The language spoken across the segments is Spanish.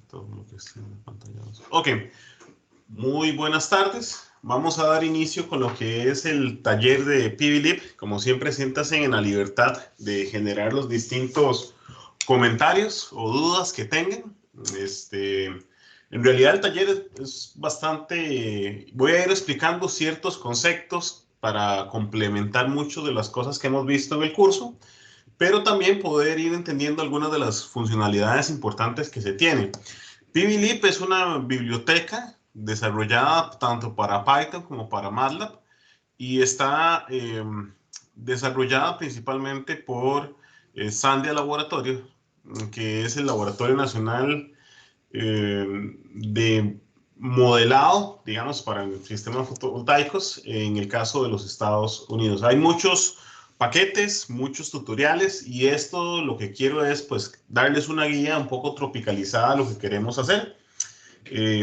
todo lo que está en pantalla. Ok, muy buenas tardes. Vamos a dar inicio con lo que es el taller de PVLib. Como siempre, siéntase en la libertad de generar los distintos comentarios o dudas que tengan. En realidad el taller es bastante... Voy a ir explicando ciertos conceptos para complementar mucho de las cosas que hemos visto en el curso, pero también poder ir entendiendo algunas de las funcionalidades importantes que se tienen. PVLib es una biblioteca desarrollada tanto para Python como para MATLAB y está desarrollada principalmente por Sandia Laboratorio, que es el Laboratorio Nacional de modelado, digamos, para sistemas fotovoltaicos en el caso de los Estados Unidos. Hay muchos paquetes, muchos tutoriales y esto lo que quiero es pues darles una guía un poco tropicalizada a lo que queremos hacer.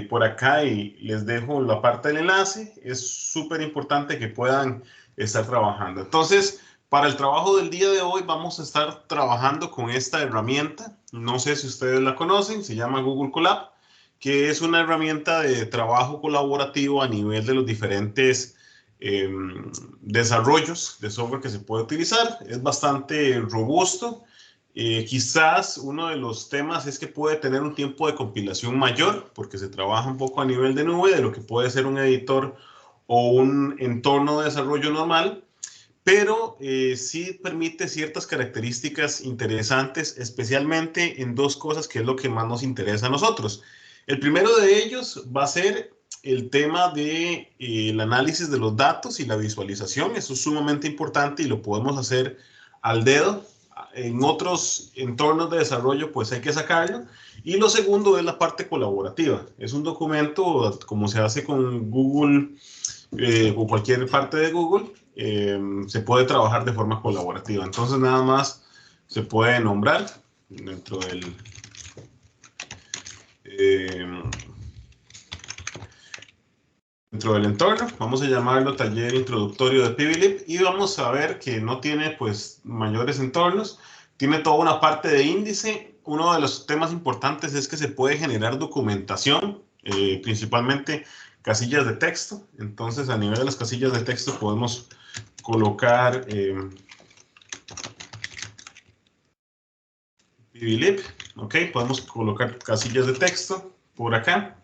Por acá y les dejo la parte del enlace. Es súper importante que puedan estar trabajando. Entonces, para el trabajo del día de hoy vamos a estar trabajando con esta herramienta. No sé si ustedes la conocen, se llama Google Colab, que es una herramienta de trabajo colaborativo a nivel de los diferentes desarrollos de software que se puede utilizar. Es bastante robusto. Quizás uno de los temas es que puede tener un tiempo de compilación mayor porque se trabaja un poco a nivel de nube de lo que puede ser un editor o un entorno de desarrollo normal, pero sí permite ciertas características interesantes, especialmente en dos cosas que es lo que más nos interesa a nosotros. El primero de ellos va a ser el tema de el análisis de los datos y la visualización. Eso es sumamente importante y lo podemos hacer al dedo. En otros entornos de desarrollo pues hay que sacarlo. Y lo segundo es la parte colaborativa. Es un documento como se hace con Google o cualquier parte de Google, se puede trabajar de forma colaborativa. Entonces nada más se puede nombrar dentro del entorno. Vamos a llamarlo taller introductorio de PVLib y vamos a ver que no tiene pues mayores entornos. Tiene toda una parte de índice. Uno de los temas importantes es que se puede generar documentación, principalmente casillas de texto. Entonces, a nivel de las casillas de texto podemos colocar PVLib, ¿ok? Podemos colocar casillas de texto por acá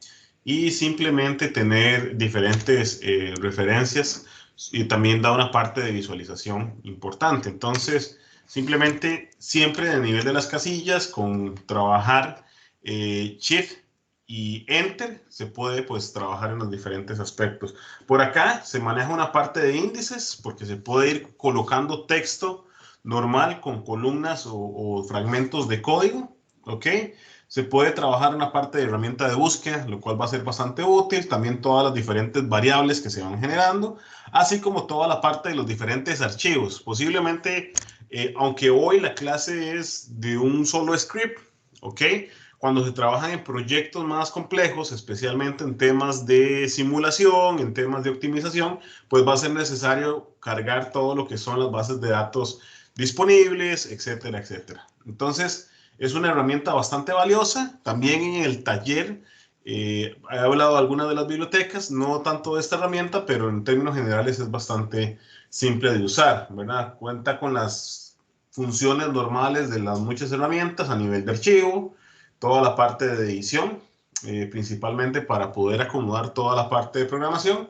y simplemente tener diferentes referencias y también da una parte de visualización importante. Entonces, simplemente siempre a nivel de las casillas con trabajar Shift y Enter se puede pues trabajar en los diferentes aspectos. Por acá se maneja una parte de índices porque se puede ir colocando texto normal con columnas o fragmentos de código, ¿ok? Se puede trabajar una parte de herramienta de búsqueda, lo cual va a ser bastante útil. También todas las diferentes variables que se van generando, así como toda la parte de los diferentes archivos. Posiblemente, aunque hoy la clase es de un solo script, ¿ok? Cuando se trabajan en proyectos más complejos, especialmente en temas de simulación, en temas de optimización, pues va a ser necesario cargar todo lo que son las bases de datos disponibles, etcétera, etcétera. Entonces, es una herramienta bastante valiosa. También en el taller he hablado de algunas de las bibliotecas, no tanto de esta herramienta, pero en términos generales es bastante simple de usar, ¿verdad? Cuenta con las funciones normales de las muchas herramientas a nivel de archivo, toda la parte de edición, principalmente para poder acomodar toda la parte de programación,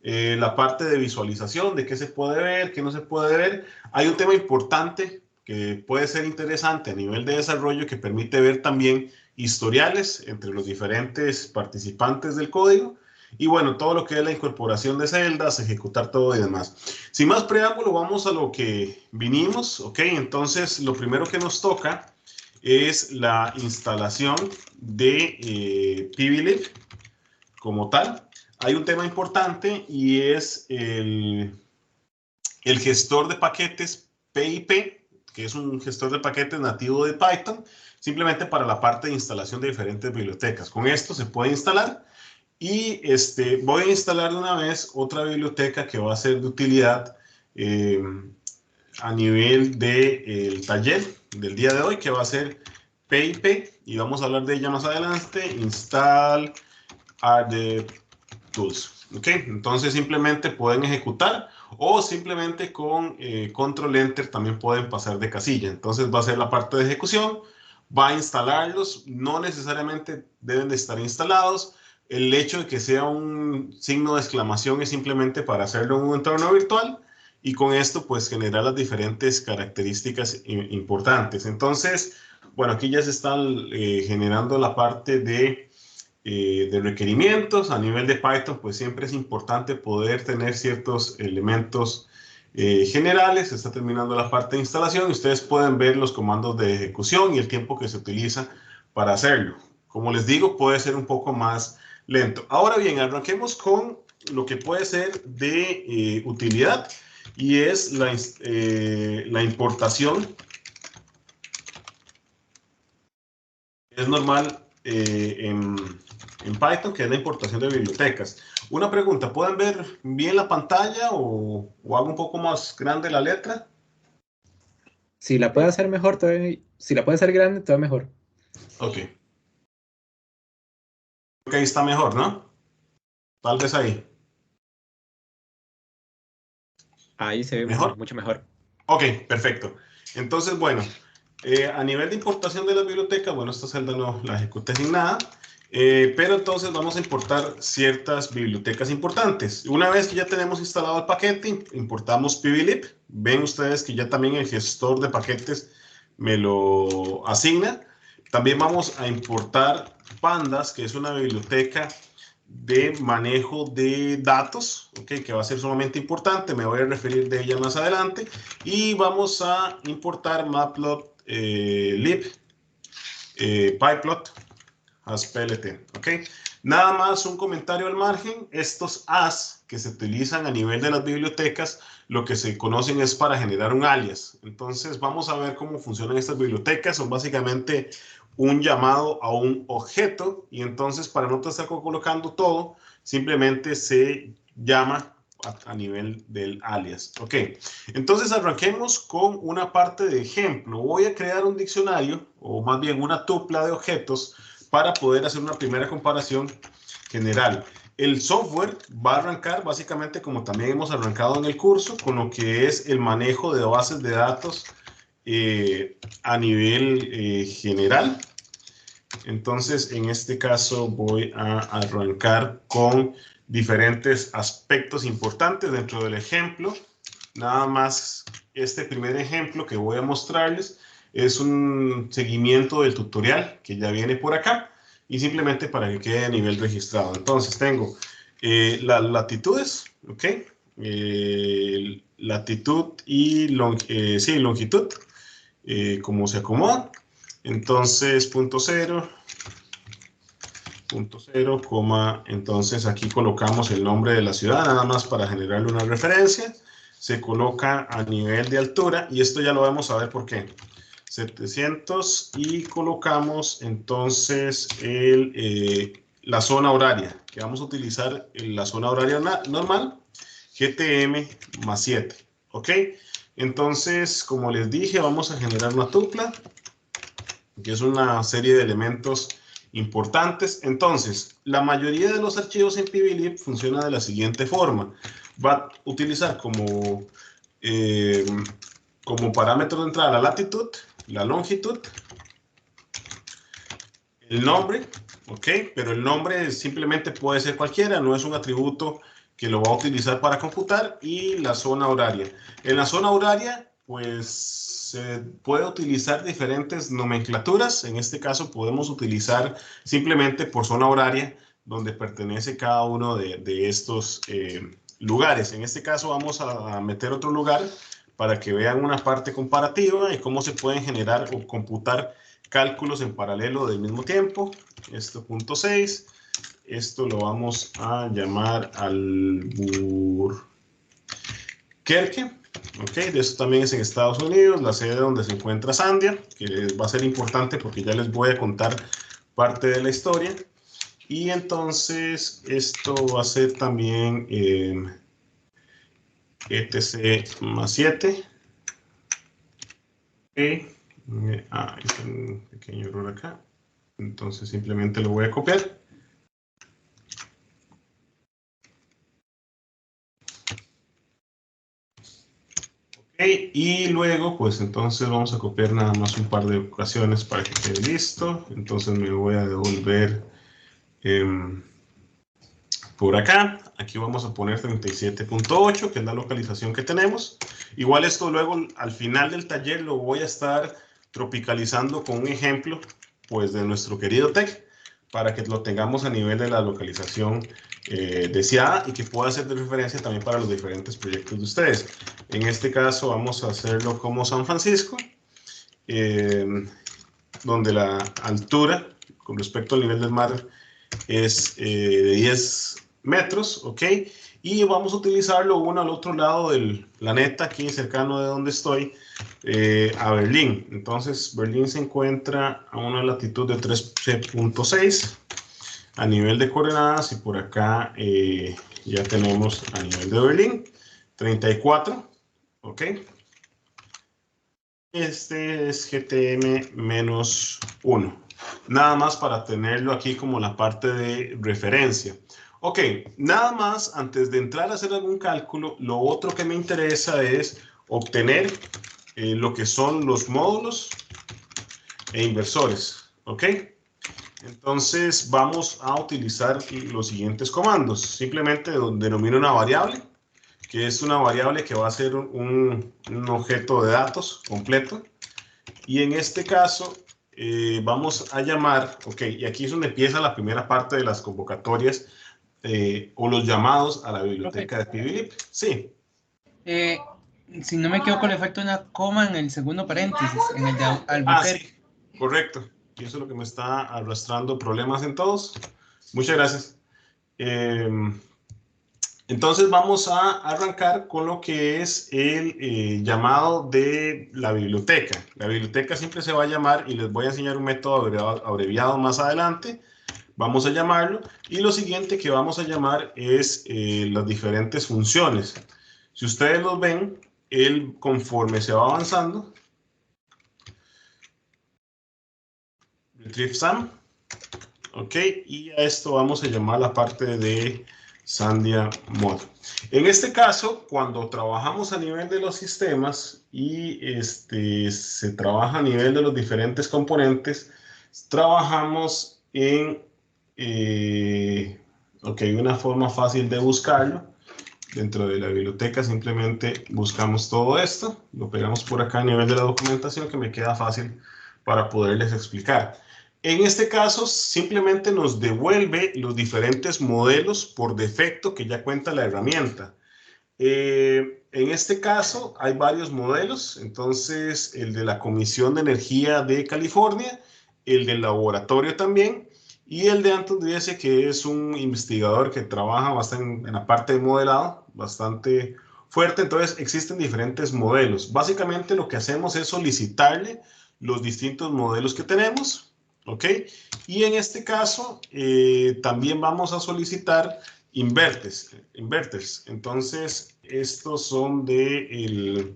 la parte de visualización, de qué se puede ver, qué no se puede ver. Hay un tema importante que puede ser interesante a nivel de desarrollo que permite ver también historiales entre los diferentes participantes del código y bueno, todo lo que es la incorporación de celdas, ejecutar todo y demás. Sin más preámbulo, vamos a lo que vinimos, ¿ok? Entonces, lo primero que nos toca es la instalación de PVLib como tal. Hay un tema importante y es el gestor de paquetes PIP, que es un gestor de paquetes nativo de Python, simplemente para la parte de instalación de diferentes bibliotecas. Con esto se puede instalar y voy a instalar de una vez otra biblioteca que va a ser de utilidad a nivel del taller del día de hoy, que va a ser PIP, y vamos a hablar de ella más adelante, install the tools. ¿Ok? Entonces simplemente pueden ejecutar o simplemente con control enter también pueden pasar de casilla. Entonces va a ser la parte de ejecución, va a instalarlos, no necesariamente deben de estar instalados. El hecho de que sea un signo de exclamación es simplemente para hacerlo en un entorno virtual y con esto pues generar las diferentes características importantes. Entonces, bueno, aquí ya se están generando la parte de requerimientos. A nivel de Python, pues siempre es importante poder tener ciertos elementos generales. Se está terminando la parte de instalación y ustedes pueden ver los comandos de ejecución y el tiempo que se utiliza para hacerlo. Como les digo, puede ser un poco más lento. Ahora bien, arranquemos con lo que puede ser de utilidad y es la importación. Es normal en Python, que es la importación de bibliotecas. Una pregunta, ¿pueden ver bien la pantalla o hago un poco más grande la letra? Si la puede hacer mejor, todavía, si la puede hacer grande, todavía mejor. Ok. Ok, ahí está mejor, ¿no? Tal vez ahí. Ahí se ve ¿Mejor? mucho mejor. Ok, perfecto. Entonces, bueno, a nivel de importación de la biblioteca, bueno, esta celda no la ejecuté sin nada, pero entonces vamos a importar ciertas bibliotecas importantes. Una vez que ya tenemos instalado el paquete, importamos pvlib. Ven ustedes que ya también el gestor de paquetes me lo asigna. También vamos a importar pandas, que es una biblioteca de manejo de datos, ¿okay? Que va a ser sumamente importante, me voy a referir de ella más adelante, y vamos a importar matplotlib pyplot as plt, ¿ok? Nada más un comentario al margen, estos as que se utilizan a nivel de las bibliotecas, lo que se conocen es para generar un alias. Entonces vamos a ver cómo funcionan estas bibliotecas, son básicamente un llamado a un objeto y entonces para no estar colocando todo, simplemente se llama a nivel del alias. Ok, entonces arranquemos con una parte de ejemplo. Voy a crear un diccionario o más bien una tupla de objetos para poder hacer una primera comparación general. El software va a arrancar básicamente como también hemos arrancado en el curso con lo que es el manejo de bases de datos a nivel general. Entonces, en este caso voy a arrancar con diferentes aspectos importantes dentro del ejemplo. Nada más este primer ejemplo que voy a mostrarles es un seguimiento del tutorial que ya viene por acá y simplemente para que quede a nivel registrado. Entonces tengo las latitudes, ¿ok? Latitud y sí, longitud, como se acomoda. Entonces, punto cero, coma, entonces aquí colocamos el nombre de la ciudad, nada más para generarle una referencia. Se coloca a nivel de altura y esto ya lo vamos a ver por qué. 700 y colocamos entonces la zona horaria, que vamos a utilizar en la zona horaria normal, GTM más 7, ¿ok? Entonces, como les dije, vamos a generar una tupla, que es una serie de elementos importantes. Entonces, la mayoría de los archivos en pvlib funciona de la siguiente forma. Va a utilizar como parámetro de entrada la latitud, la longitud, el nombre, ¿ok? Pero el nombre simplemente puede ser cualquiera, no es un atributo que lo va a utilizar para computar, y la zona horaria. En la zona horaria, pues se puede utilizar diferentes nomenclaturas. En este caso podemos utilizar simplemente por zona horaria donde pertenece cada uno de estos lugares. En este caso vamos a meter otro lugar para que vean una parte comparativa y cómo se pueden generar o computar cálculos en paralelo del mismo tiempo. Esto punto 6. Esto lo vamos a llamar Albuquerque. Ok, de eso también es en Estados Unidos, la sede donde se encuentra Sandia, que va a ser importante porque ya les voy a contar parte de la historia. Y entonces esto va a ser también etc más 7. Ok, Hice un pequeño error acá. Entonces simplemente lo voy a copiar. Y luego, pues entonces vamos a copiar nada más un par de ocasiones para que quede listo. Entonces me voy a devolver por acá. Aquí vamos a poner 37.8, que es la localización que tenemos. Igual esto luego al final del taller lo voy a estar tropicalizando con un ejemplo pues de nuestro querido TEC para que lo tengamos a nivel de la localización deseada y que pueda ser de referencia también para los diferentes proyectos de ustedes. En este caso vamos a hacerlo como San Francisco, donde la altura con respecto al nivel del mar es de 10 metros, ¿ok? Y vamos a utilizarlo uno al otro lado del planeta, aquí cercano de donde estoy, a Berlín. Entonces, Berlín se encuentra a una latitud de 13.6 a nivel de coordenadas y por acá ya tenemos a nivel de Berlín 34, ¿ok? Este es GTM-1. Nada más para tenerlo aquí como la parte de referencia. Ok, nada más antes de entrar a hacer algún cálculo, lo otro que me interesa es obtener lo que son los módulos e inversores. Ok, entonces vamos a utilizar los siguientes comandos. Simplemente denomino una variable, que es una variable que va a ser un objeto de datos completo. Y en este caso vamos a llamar, ok, y aquí es donde empieza la primera parte de las convocatorias o los llamados a la biblioteca de PBLib. Sí. Si no me equivoco, le falta una coma en el segundo paréntesis, en el de Albuquerque. Sí, correcto. Y eso es lo que me está arrastrando problemas en todos. Muchas gracias. Entonces vamos a arrancar con lo que es el llamado de la biblioteca. La biblioteca siempre se va a llamar, y les voy a enseñar un método abreviado más adelante. Vamos a llamarlo. Y lo siguiente que vamos a llamar es las diferentes funciones. Si ustedes los ven, él conforme se va avanzando, retrieve SAM, ok, y a esto vamos a llamar la parte de Sandia Mod. En este caso, cuando trabajamos a nivel de los sistemas y se trabaja a nivel de los diferentes componentes, trabajamos en una forma fácil de buscarlo. Dentro de la biblioteca simplemente buscamos todo esto, lo pegamos por acá a nivel de la documentación, que me queda fácil para poderles explicar. En este caso, simplemente nos devuelve los diferentes modelos por defecto que ya cuenta la herramienta. En este caso, hay varios modelos. Entonces, el de la Comisión de Energía de California, el del laboratorio también, y el de Anton Driese, que es un investigador que trabaja bastante en la parte de modelado, bastante fuerte. Entonces, existen diferentes modelos. Básicamente, lo que hacemos es solicitarle los distintos modelos que tenemos. ¿Ok? Y en este caso, también vamos a solicitar inverters. Entonces, estos son del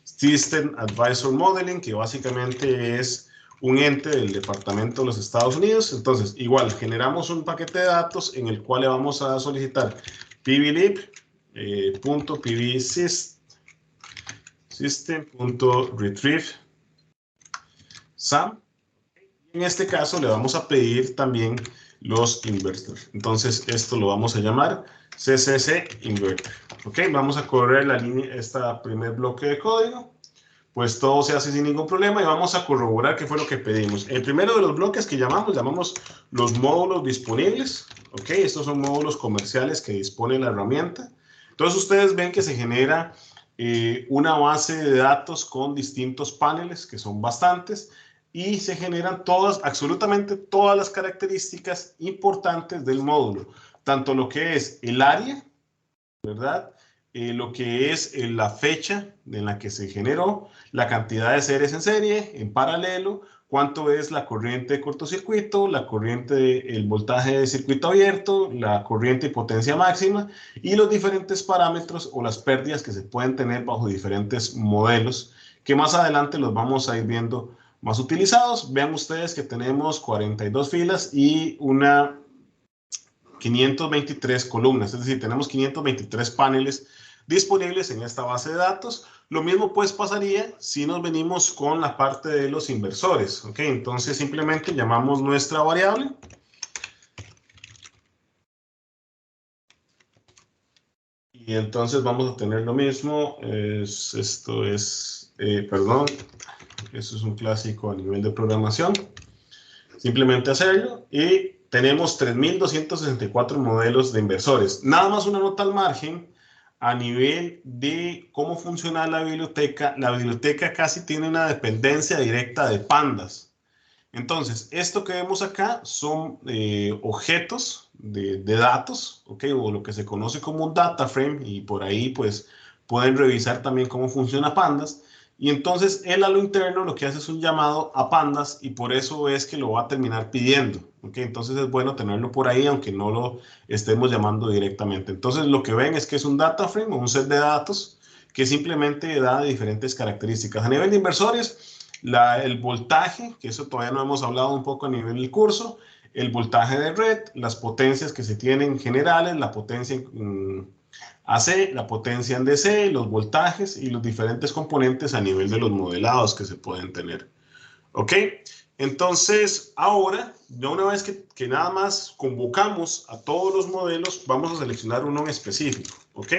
System Advisor Modeling, que básicamente es un ente del Departamento de los Estados Unidos. Entonces, igual, generamos un paquete de datos en el cual le vamos a solicitar pblib.pbsystem.retrieve SAM. En este caso le vamos a pedir también los inverters. Entonces esto lo vamos a llamar CCC Inverter. Ok, vamos a correr la línea, primer bloque de código. Pues todo se hace sin ningún problema y vamos a corroborar qué fue lo que pedimos. El primero de los bloques que llamamos los módulos disponibles. Ok, estos son módulos comerciales que dispone la herramienta. Entonces ustedes ven que se genera una base de datos con distintos paneles, que son bastantes, y se generan absolutamente todas las características importantes del módulo, tanto lo que es el área, ¿verdad? Lo que es la fecha en la que se generó, la cantidad de series en serie, en paralelo, cuánto es la corriente de cortocircuito, la corriente, el voltaje de circuito abierto, la corriente y potencia máxima, y los diferentes parámetros o las pérdidas que se pueden tener bajo diferentes modelos, que más adelante los vamos a ir viendo más utilizados. Vean ustedes que tenemos 42 filas y una 523 columnas, es decir, tenemos 523 paneles disponibles en esta base de datos. Lo mismo pues pasaría si nos venimos con la parte de los inversores, ¿ok? Entonces simplemente llamamos nuestra variable. Y entonces vamos a tener lo mismo, perdón, eso es un clásico a nivel de programación. Simplemente hacerlo y tenemos 3.264 modelos de inversores. Nada más una nota al margen a nivel de cómo funciona la biblioteca. La biblioteca casi tiene una dependencia directa de pandas. Entonces, esto que vemos acá son objetos de datos, ¿ok? O lo que se conoce como un data frame, y por ahí pues pueden revisar también cómo funciona pandas. Y entonces él a lo interno lo que hace es un llamado a pandas y por eso es que lo va a terminar pidiendo, ¿ok? Entonces es bueno tenerlo por ahí aunque no lo estemos llamando directamente. Entonces lo que ven es que es un data frame o un set de datos que simplemente da diferentes características. A nivel de inversores, el voltaje, que eso todavía no hemos hablado un poco a nivel del curso, el voltaje de red, las potencias que se tienen generales, la potencia en AC, la potencia en DC, los voltajes y los diferentes componentes a nivel de los modelados que se pueden tener. ¿Ok? Entonces, ahora, ya una vez que nada más convocamos a todos los modelos, vamos a seleccionar uno en específico. ¿Ok?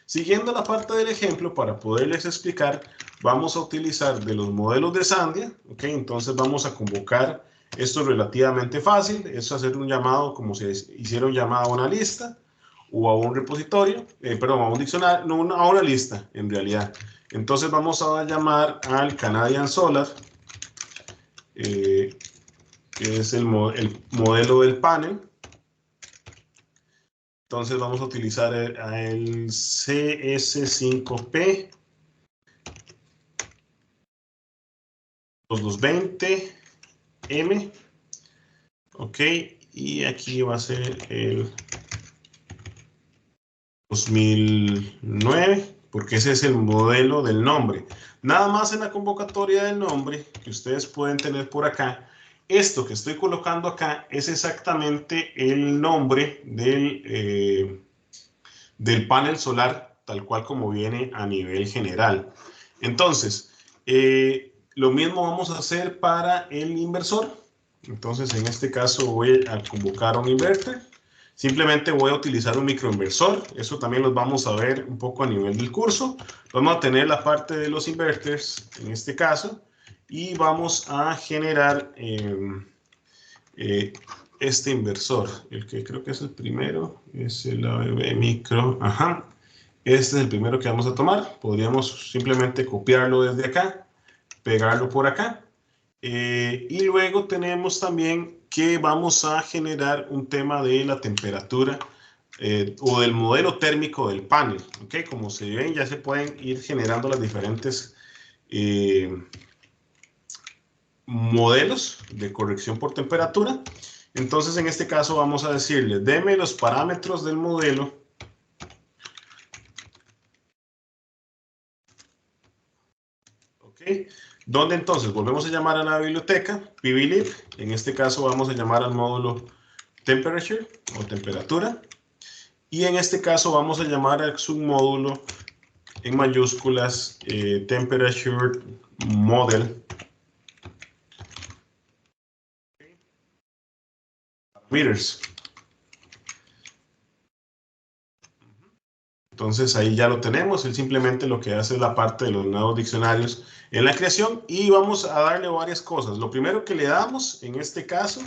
Siguiendo la parte del ejemplo, para poderles explicar, vamos a utilizar de los modelos de Sandia, ¿ok? Entonces vamos a convocar, esto es relativamente fácil, es hacer un llamado como si hiciera un llamado a una lista o a un repositorio, perdón, a un diccionario, no, a una lista en realidad. Entonces vamos a llamar al Canadian Solar, que es el modelo del panel. Entonces vamos a utilizar el CS5P 2220M. Ok, y aquí va a ser el 2009, porque ese es el modelo del nombre. Nada más en la convocatoria del nombre que ustedes pueden tener por acá. Esto que estoy colocando acá es exactamente el nombre del panel solar, tal cual como viene a nivel general. Entonces, lo mismo vamos a hacer para el inversor. Entonces, en este caso voy a convocar un inverter. Simplemente voy a utilizar un microinversor. Eso también los vamos a ver un poco a nivel del curso. Vamos a tener la parte de los inverters, en este caso, y vamos a generar este inversor. El que creo que es el primero es el ABB micro. Ajá. Este es el primero que vamos a tomar. Podríamos simplemente copiarlo desde acá, pegarlo por acá. Y luego tenemos también que vamos a generar un tema de la temperatura o del modelo térmico del panel. ¿Okay? Como se ven, ya se pueden ir generando las diferentes modelos de corrección por temperatura. Entonces, en este caso vamos a decirle, deme los parámetros del modelo. ¿Ok? Donde entonces volvemos a llamar a la biblioteca, pblib. En este caso vamos a llamar al módulo temperature o temperatura. Y en este caso vamos a llamar al submódulo en mayúsculas temperature model. Meters. Entonces ahí ya lo tenemos, él simplemente lo que hace es la parte de los nuevos diccionarios en la creación y vamos a darle varias cosas. Lo primero que le damos en este caso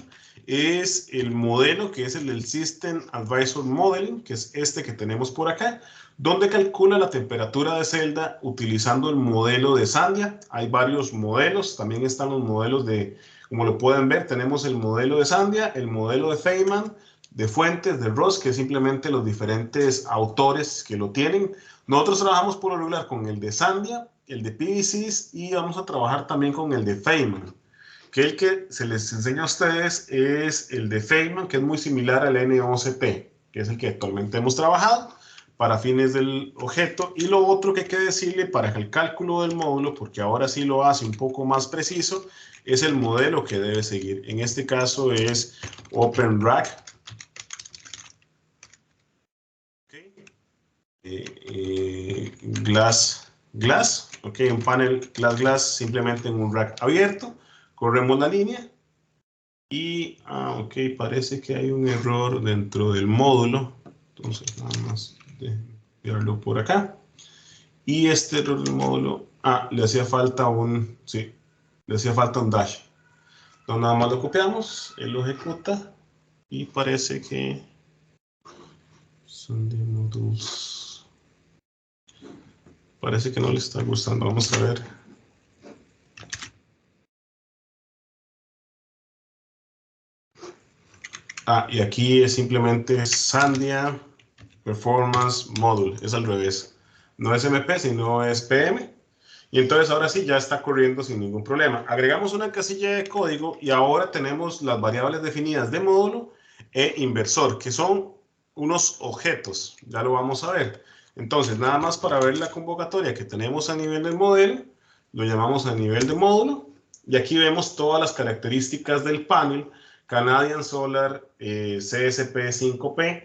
es el modelo que es el del System Advisor Modeling, que es este que tenemos por acá, donde calcula la temperatura de celda utilizando el modelo de Sandia. Hay varios modelos, también están los modelos de, como lo pueden ver, tenemos el modelo de Sandia, el modelo de Feynman, de Fuentes, de Ross, que es simplemente los diferentes autores que lo tienen. Nosotros trabajamos por lo regular con el de Sandia, el de PVCs y vamos a trabajar también con el de Feynman, que el que se les enseña a ustedes es el de Feynman, que es muy similar al NOCP, que es el que actualmente hemos trabajado, para fines del objeto. Y lo otro que hay que decirle para el cálculo del módulo, porque ahora sí lo hace un poco más preciso, es el modelo que debe seguir. En este caso es OpenRack. Glass, ok, un panel glass, simplemente en un rack abierto. Corremos la línea y, ok, parece que hay un error dentro del módulo. Entonces, nada más verlo por acá. Y este error del módulo, le hacía falta un, sí, le hacía falta un dash. Entonces, nada más lo copiamos, él lo ejecuta y parece que son de modules. Parece que no le está gustando. Vamos a ver. Y aquí es simplemente Sandia Performance Module. Es al revés. No es MP, sino es PM. Y entonces ahora sí ya está corriendo sin ningún problema. Agregamos una casilla de código y ahora tenemos las variables definidas de módulo e inversor, que son unos objetos. Ya lo vamos a ver. Entonces, nada más para ver la convocatoria que tenemos a nivel del modelo, lo llamamos a nivel de módulo. Y aquí vemos todas las características del panel Canadian Solar CSP5P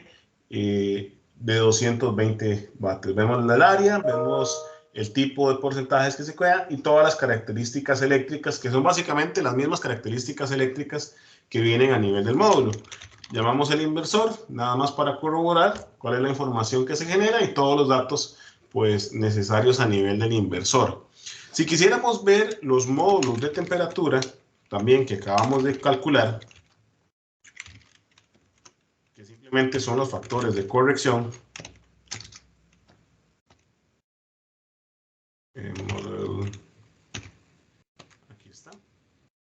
de 220 vatios. Vemos el área, vemos el tipo de porcentajes que se quedan y todas las características eléctricas, que son básicamente las mismas características eléctricas que vienen a nivel del módulo. Llamamos el inversor, nada más para corroborar cuál es la información que se genera y todos los datos pues, necesarios a nivel del inversor. Si quisiéramos ver los módulos de temperatura, también que acabamos de calcular, que simplemente son los factores de corrección, aquí está.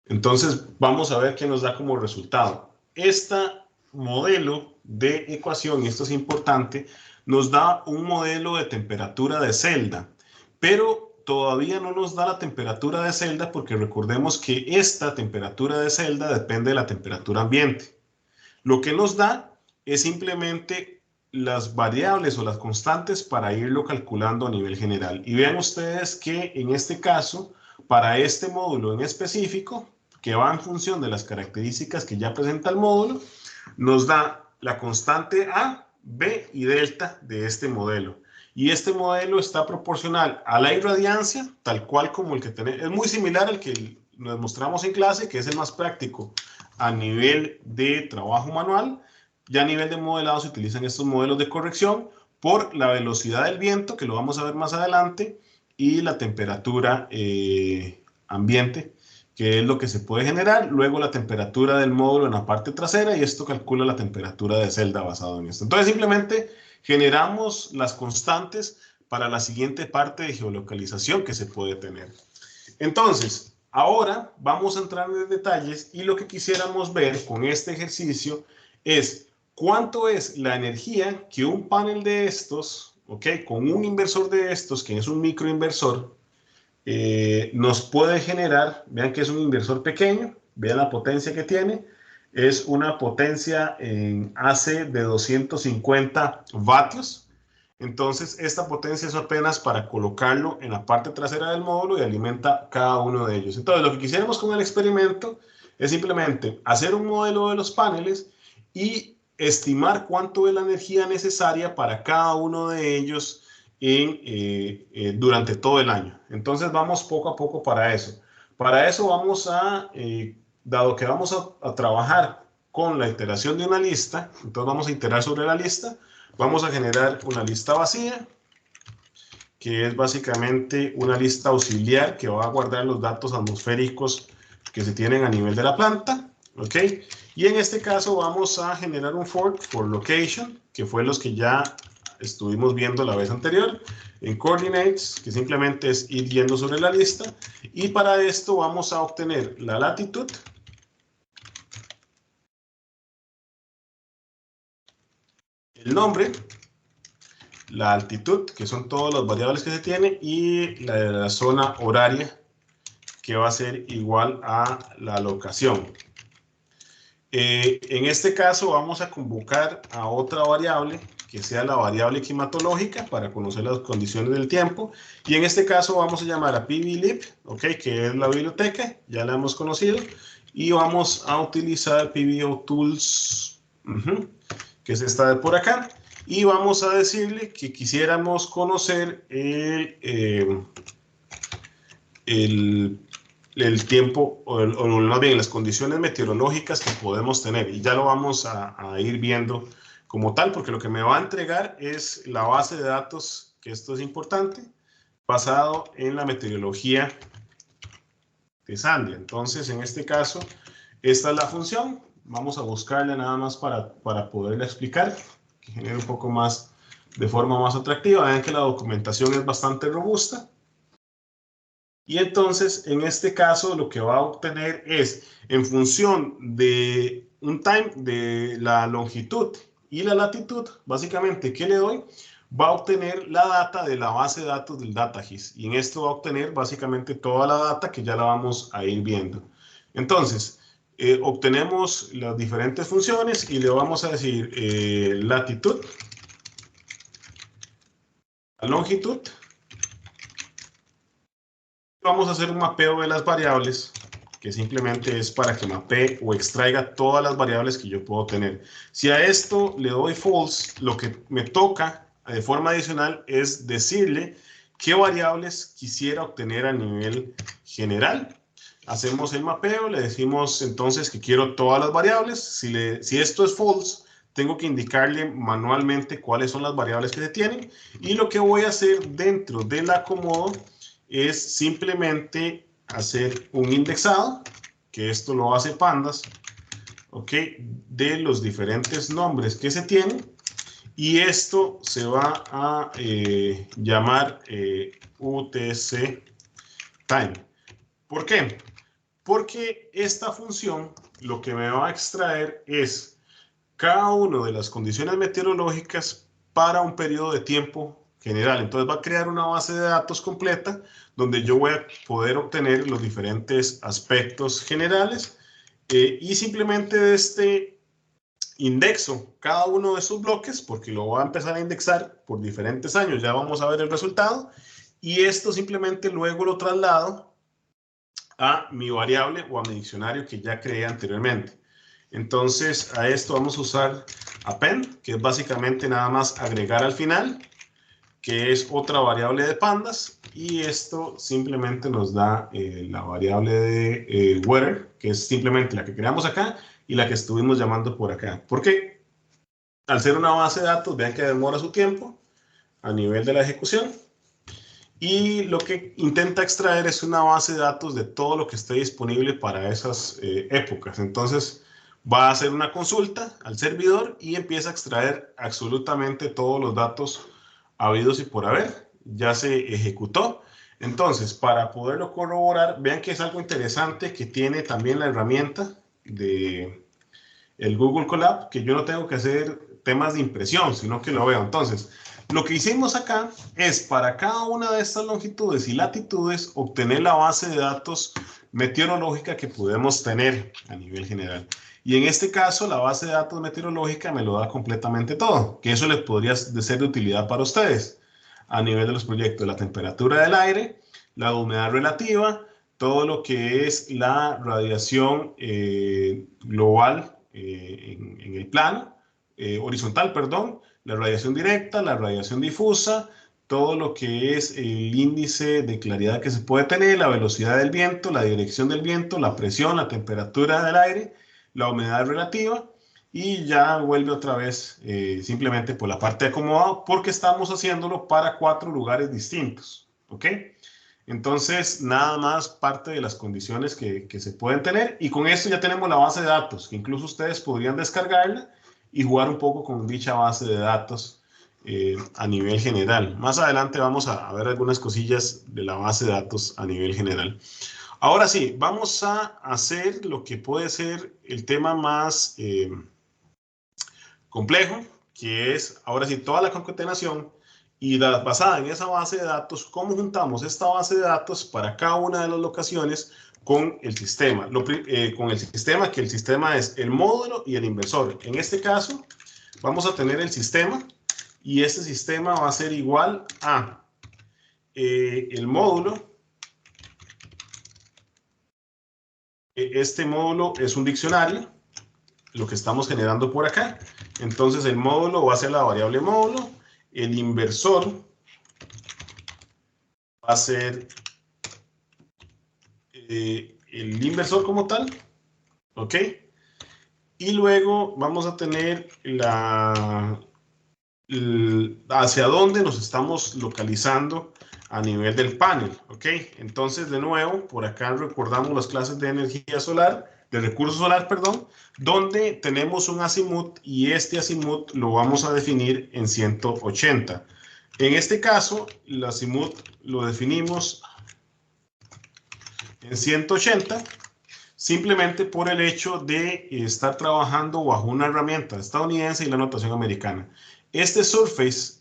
Entonces vamos a ver qué nos da como resultado. Este modelo de ecuación, y esto es importante, nos da un modelo de temperatura de celda, pero todavía no nos da la temperatura de celda porque recordemos que esta temperatura de celda depende de la temperatura ambiente. Lo que nos da es simplemente las variables o las constantes para irlo calculando a nivel general. Y vean ustedes que en este caso, para este módulo en específico, que va en función de las características que ya presenta el módulo, nos da la constante A, B y delta de este modelo. Y este modelo está proporcional a la irradiancia, tal cual como el que tenemos. Es muy similar al que nos mostramos en clase, que es el más práctico a nivel de trabajo manual. Ya a nivel de modelado se utilizan estos modelos de corrección por la velocidad del viento, que lo vamos a ver más adelante, y la temperatura ambiente, que es lo que se puede generar. Luego la temperatura del módulo en la parte trasera y esto calcula la temperatura de celda basado en esto. Entonces simplemente generamos las constantes para la siguiente parte de geolocalización que se puede tener. Entonces, ahora vamos a entrar en detalles y lo que quisiéramos ver con este ejercicio es cuánto es la energía que un panel de estos, con un inversor de estos, que es un microinversor, nos puede generar. Vean que es un inversor pequeño, vean la potencia que tiene, es una potencia en AC de 250 vatios. Entonces esta potencia es apenas para colocarlo en la parte trasera del módulo y alimenta cada uno de ellos. Entonces lo que quisiéramos con el experimento es simplemente hacer un modelo de los paneles y estimar cuánto es la energía necesaria para cada uno de ellos durante todo el año. Entonces vamos poco a poco para eso. Para eso vamos dado que vamos a trabajar con la iteración de una lista, entonces vamos a iterar sobre la lista, vamos a generar una lista vacía, que es básicamente una lista auxiliar que va a guardar los datos atmosféricos que se tienen a nivel de la planta, ¿ok? Y en este caso vamos a generar un for location, que fue los que ya estuvimos viendo la vez anterior, en coordinates, que simplemente es ir yendo sobre la lista, y para esto vamos a obtener la latitud, el nombre, la altitud, que son todas las variables que se tiene, y la zona horaria, que va a ser igual a la locación. En este caso vamos a convocar a otra variable, que sea la variable climatológica para conocer las condiciones del tiempo. Y en este caso vamos a llamar a pblib, ¿ok? Que es la biblioteca, ya la hemos conocido. Y vamos a utilizar pbotools, que es esta de por acá. Y vamos a decirle que quisiéramos conocer el tiempo, o más bien las condiciones meteorológicas que podemos tener. Y ya lo vamos a ir viendo como tal, porque lo que me va a entregar es la base de datos, que esto es importante, basado en la meteorología de Sandia. Entonces, en este caso, esta es la función. Vamos a buscarla nada más para poderla explicar, que genere un poco más, de forma más atractiva. Vean que la documentación es bastante robusta. Y entonces, en este caso, lo que va a obtener es, en función de un time, de la longitud y la latitud, básicamente, ¿qué le doy? Va a obtener la data de la base de datos del DataGIS. Y en esto va a obtener básicamente toda la data que ya la vamos a ir viendo. Entonces, obtenemos las diferentes funciones y le vamos a decir latitud, longitud. Vamos a hacer un mapeo de las variables, que simplemente es para que mapee o extraiga todas las variables que yo puedo tener. Si a esto le doy false, lo que me toca de forma adicional es decirle qué variables quisiera obtener a nivel general. Hacemos el mapeo, le decimos entonces que quiero todas las variables. Si esto es false, tengo que indicarle manualmente cuáles son las variables que se tienen. Y lo que voy a hacer dentro del acomodo es simplemente hacer un indexado, que esto lo hace Pandas, ¿ok? De los diferentes nombres que se tienen, y esto se va a llamar UTC time. ¿Por qué? Porque esta función lo que me va a extraer es cada una de las condiciones meteorológicas para un periodo de tiempo general. Entonces va a crear una base de datos completa donde yo voy a poder obtener los diferentes aspectos generales y simplemente de este indexo cada uno de esos bloques, porque lo voy a empezar a indexar por diferentes años, ya vamos a ver el resultado, y esto simplemente luego lo traslado a mi variable o a mi diccionario que ya creé anteriormente. Entonces a esto vamos a usar append, que es básicamente nada más agregar al final, que es otra variable de Pandas, y esto simplemente nos da la variable de weather, que es simplemente la que creamos acá y la que estuvimos llamando por acá. Porque al ser una base de datos, vean que demora su tiempo a nivel de la ejecución, y lo que intenta extraer es una base de datos de todo lo que esté disponible para esas épocas. Entonces va a hacer una consulta al servidor y empieza a extraer absolutamente todos los datos habidos y por haber. Ya se ejecutó. Entonces, para poderlo corroborar, vean que es algo interesante que tiene también la herramienta de el Google Colab, que yo no tengo que hacer temas de impresión, sino que lo veo. Entonces, lo que hicimos acá es para cada una de estas longitudes y latitudes obtener la base de datos meteorológica que podemos tener a nivel general. Y en este caso, la base de datos meteorológica me lo da completamente todo, que eso les podría ser de utilidad para ustedes a nivel de los proyectos. La temperatura del aire, la humedad relativa, todo lo que es la radiación global en el plano, horizontal, perdón, la radiación directa, la radiación difusa, todo lo que es el índice de claridad que se puede tener, la velocidad del viento, la dirección del viento, la presión, la temperatura del aire, la humedad relativa, y ya vuelve otra vez simplemente por la parte de acomodado, porque estamos haciéndolo para 4 lugares distintos, ¿ok? Entonces, nada más parte de las condiciones que se pueden tener, y con esto ya tenemos la base de datos, que incluso ustedes podrían descargarla y jugar un poco con dicha base de datos a nivel general. Más adelante vamos a ver algunas cosillas de la base de datos a nivel general. Ahora sí, vamos a hacer lo que puede ser el tema más complejo, que es, ahora sí, toda la concatenación y basada en esa base de datos, cómo juntamos esta base de datos para cada una de las locaciones con el sistema. Con el sistema, que el sistema es el módulo y el inversor. En este caso, vamos a tener el sistema, y este sistema va a ser igual a el módulo. Este módulo es un diccionario, lo que estamos generando por acá. Entonces el módulo va a ser la variable módulo, el inversor va a ser el inversor como tal, ¿ok? Y luego vamos a tener hacia dónde nos estamos localizando a nivel del panel, ¿ok? Entonces, de nuevo, por acá recordamos las clases de energía solar, de recurso solar, perdón, donde tenemos un azimut y este azimut lo vamos a definir en 180. En este caso, el azimut lo definimos en 180, simplemente por el hecho de estar trabajando bajo una herramienta estadounidense y la notación americana. Este surface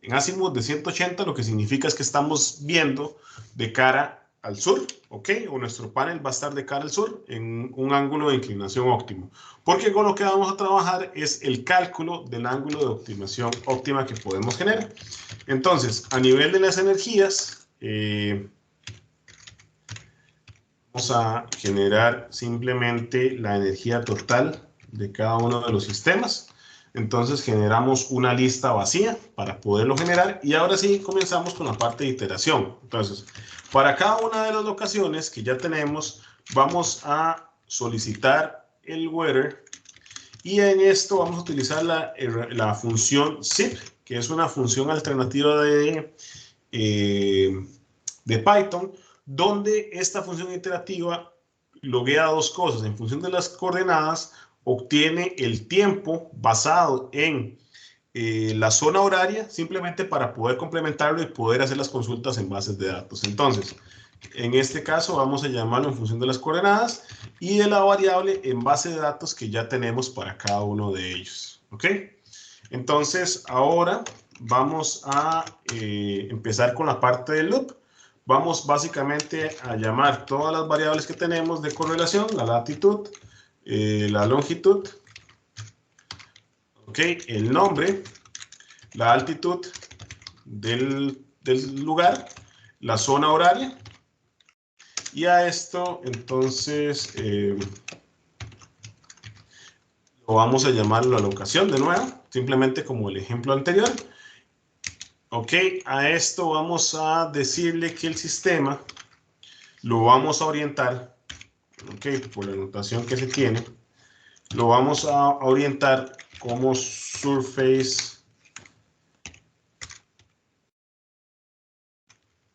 en azimut de 180 lo que significa es que estamos viendo de cara al sur, ¿ok? O nuestro panel va a estar de cara al sur en un ángulo de inclinación óptimo. Porque con lo que vamos a trabajar es el cálculo del ángulo de optimización óptima que podemos generar. Entonces, a nivel de las energías, vamos a generar simplemente la energía total de cada uno de los sistemas. Entonces generamos una lista vacía para poderlo generar y ahora sí comenzamos con la parte de iteración. Entonces, para cada una de las locaciones que ya tenemos, vamos a solicitar el weather y en esto vamos a utilizar la función zip, que es una función alternativa de Python, donde esta función iterativa loguea dos cosas. En función de las coordenadas, obtiene el tiempo basado en la zona horaria, simplemente para poder complementarlo y poder hacer las consultas en bases de datos. Entonces, en este caso vamos a llamarlo en función de las coordenadas y de la variable en base de datos que ya tenemos para cada uno de ellos. ¿Ok? Entonces, ahora vamos a empezar con la parte del loop. Vamos básicamente a llamar todas las variables que tenemos de correlación, la latitud, la longitud, ¿ok? El nombre, la altitud del lugar, la zona horaria. Y a esto, entonces, lo vamos a llamar la locación de nuevo, simplemente como el ejemplo anterior. Ok, a esto vamos a decirle que el sistema lo vamos a orientar, ok, por la notación que se tiene, lo vamos a orientar como surface,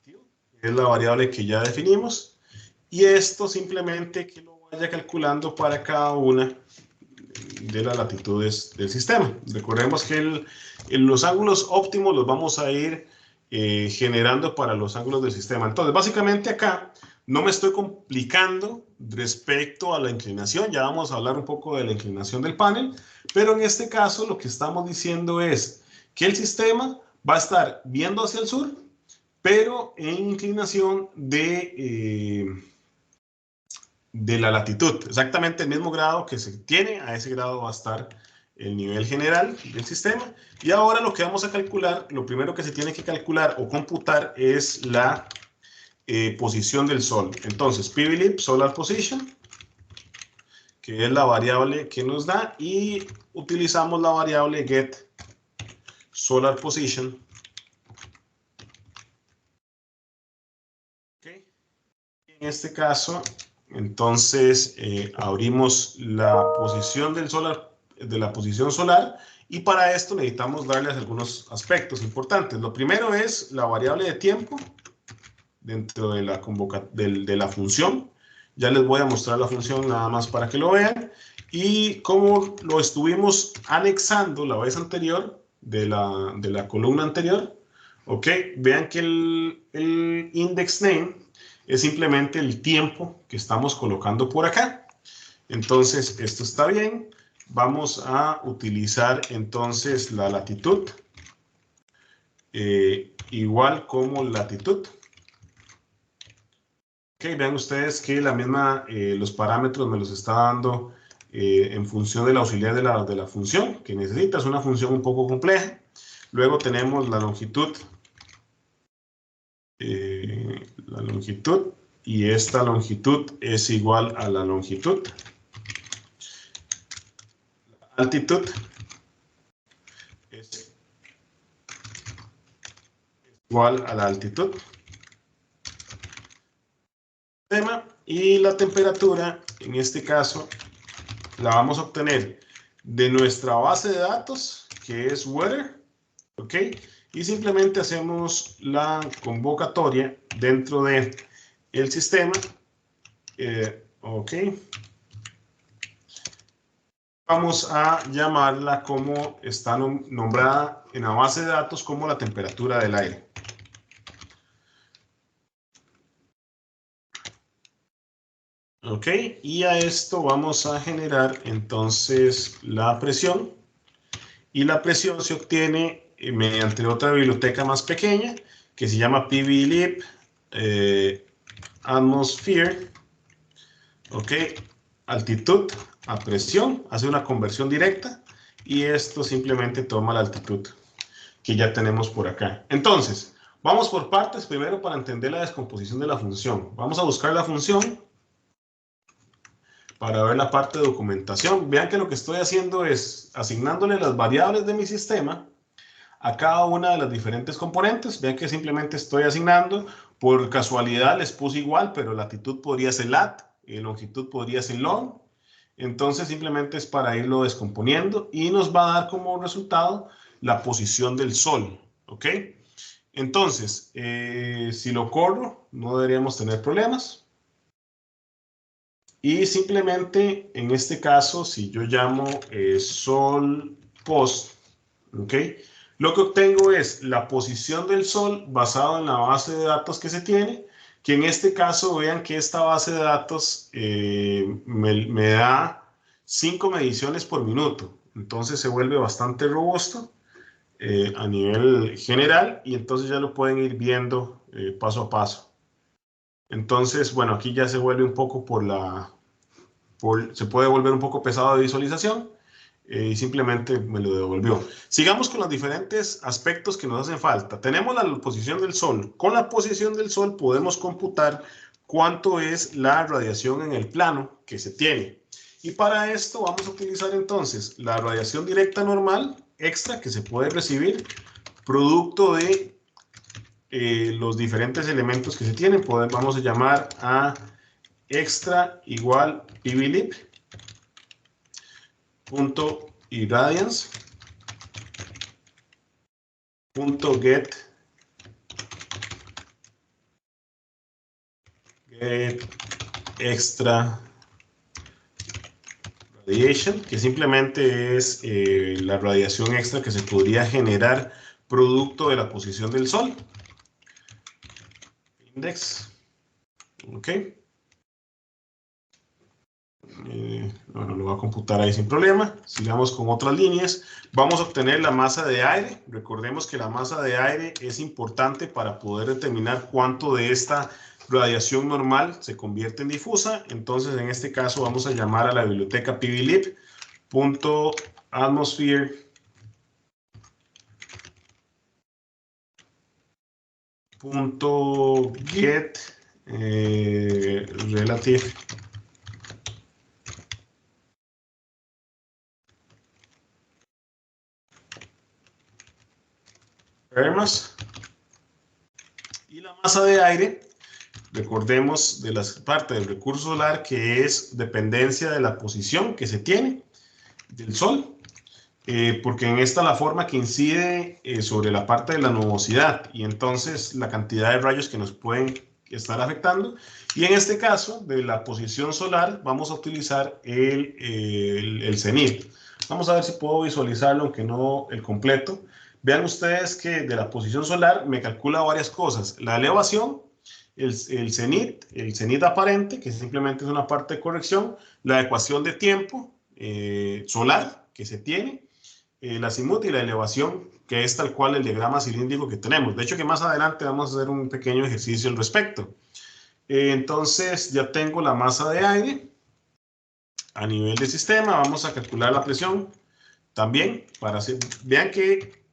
que es la variable que ya definimos, y esto simplemente que lo vaya calculando para cada una de las latitudes del sistema. Recordemos que los ángulos óptimos los vamos a ir generando para los ángulos del sistema. Entonces, básicamente acá no me estoy complicando respecto a la inclinación. Ya vamos a hablar un poco de la inclinación del panel, pero en este caso lo que estamos diciendo es que el sistema va a estar viendo hacia el sur, pero en inclinación de la latitud, exactamente el mismo grado que se tiene, a ese grado va a estar el nivel general del sistema. Y ahora lo que vamos a calcular, lo primero que se tiene que calcular o computar es la posición del sol. Entonces, PVLib, Solar Position, que es la variable que nos da, y utilizamos la variable get Solar Position. Okay. En este caso, entonces, abrimos la posición del solar, de la posición solar, y para esto necesitamos darles algunos aspectos importantes. Lo primero es la variable de tiempo dentro de la función. Ya les voy a mostrar la función nada más para que lo vean. Y como lo estuvimos anexando la vez anterior, de la columna anterior, ¿ok? Vean que el index name es simplemente el tiempo que estamos colocando por acá. Entonces, esto está bien. Vamos a utilizar entonces la latitud, igual como latitud. Ok, vean ustedes que la misma, los parámetros me los está dando en función del auxiliar de la función que necesita. Es una función un poco compleja. Luego tenemos la longitud. Y esta longitud es igual a la longitud. La altitud es igual a la altitud. Y la temperatura, en este caso, la vamos a obtener de nuestra base de datos, que es weather, ¿ok? Y simplemente hacemos la convocatoria dentro de el sistema, ¿ok? Vamos a llamarla como está nombrada en la base de datos como la temperatura del aire. Ok, y a esto vamos a generar entonces la presión. Y la presión se obtiene mediante otra biblioteca más pequeña que se llama pvlib atmosphere. Ok, altitud a presión, hace una conversión directa y esto simplemente toma la altitud que ya tenemos por acá. Entonces, vamos por partes primero para entender la descomposición de la función. Vamos a buscar la función para ver la parte de documentación. Vean que lo que estoy haciendo es asignándole las variables de mi sistema a cada una de las diferentes componentes. Vean que simplemente estoy asignando. Por casualidad les puse igual, pero latitud podría ser lat, longitud podría ser long. Entonces simplemente es para irlo descomponiendo y nos va a dar como resultado la posición del sol. ¿Ok? Entonces, si lo corro, no deberíamos tener problemas. Y simplemente, en este caso, si yo llamo sol post, ¿ok? Lo que obtengo es la posición del sol basado en la base de datos que se tiene, que en este caso, vean que esta base de datos me da 5 mediciones por minuto. Entonces se vuelve bastante robusto a nivel general y entonces ya lo pueden ir viendo paso a paso. Entonces, bueno, aquí ya se vuelve un poco se puede volver un poco pesado de visualización y simplemente me lo devolvió. Sigamos con los diferentes aspectos que nos hacen falta. Tenemos la posición del sol. Con la posición del sol podemos computar cuánto es la radiación en el plano que se tiene. Y para esto vamos a utilizar entonces la radiación directa normal extra que se puede recibir producto de los diferentes elementos que se tienen. Vamos a llamar a extra igual pvlib punto irradiance punto get extra radiation, que simplemente es la radiación extra que se podría generar producto de la posición del sol. Index. Ok. Bueno, lo voy a computar ahí sin problema. Sigamos con otras líneas. Vamos a obtener la masa de aire. Recordemos que la masa de aire es importante para poder determinar cuánto de esta radiación normal se convierte en difusa. Entonces, en este caso, vamos a llamar a la biblioteca pvlib.atmosphere.get relative termas. Y la masa de aire, recordemos de la parte del recurso solar que es dependencia de la posición que se tiene del sol, porque en esta la forma que incide sobre la parte de la nubosidad y entonces la cantidad de rayos que nos pueden estar afectando. Y en este caso de la posición solar vamos a utilizar el cenit. Vamos a ver si puedo visualizarlo, aunque no el completo. Vean ustedes que de la posición solar me calcula varias cosas. La elevación, el cenit aparente, que simplemente es una parte de corrección, la ecuación de tiempo solar que se tiene, la azimut y la elevación, que es tal cual el diagrama cilíndrico que tenemos. De hecho, que más adelante vamos a hacer un pequeño ejercicio al respecto. Entonces, ya tengo la masa de aire a nivel de sistema. Vamos a calcular la presión también. Vean que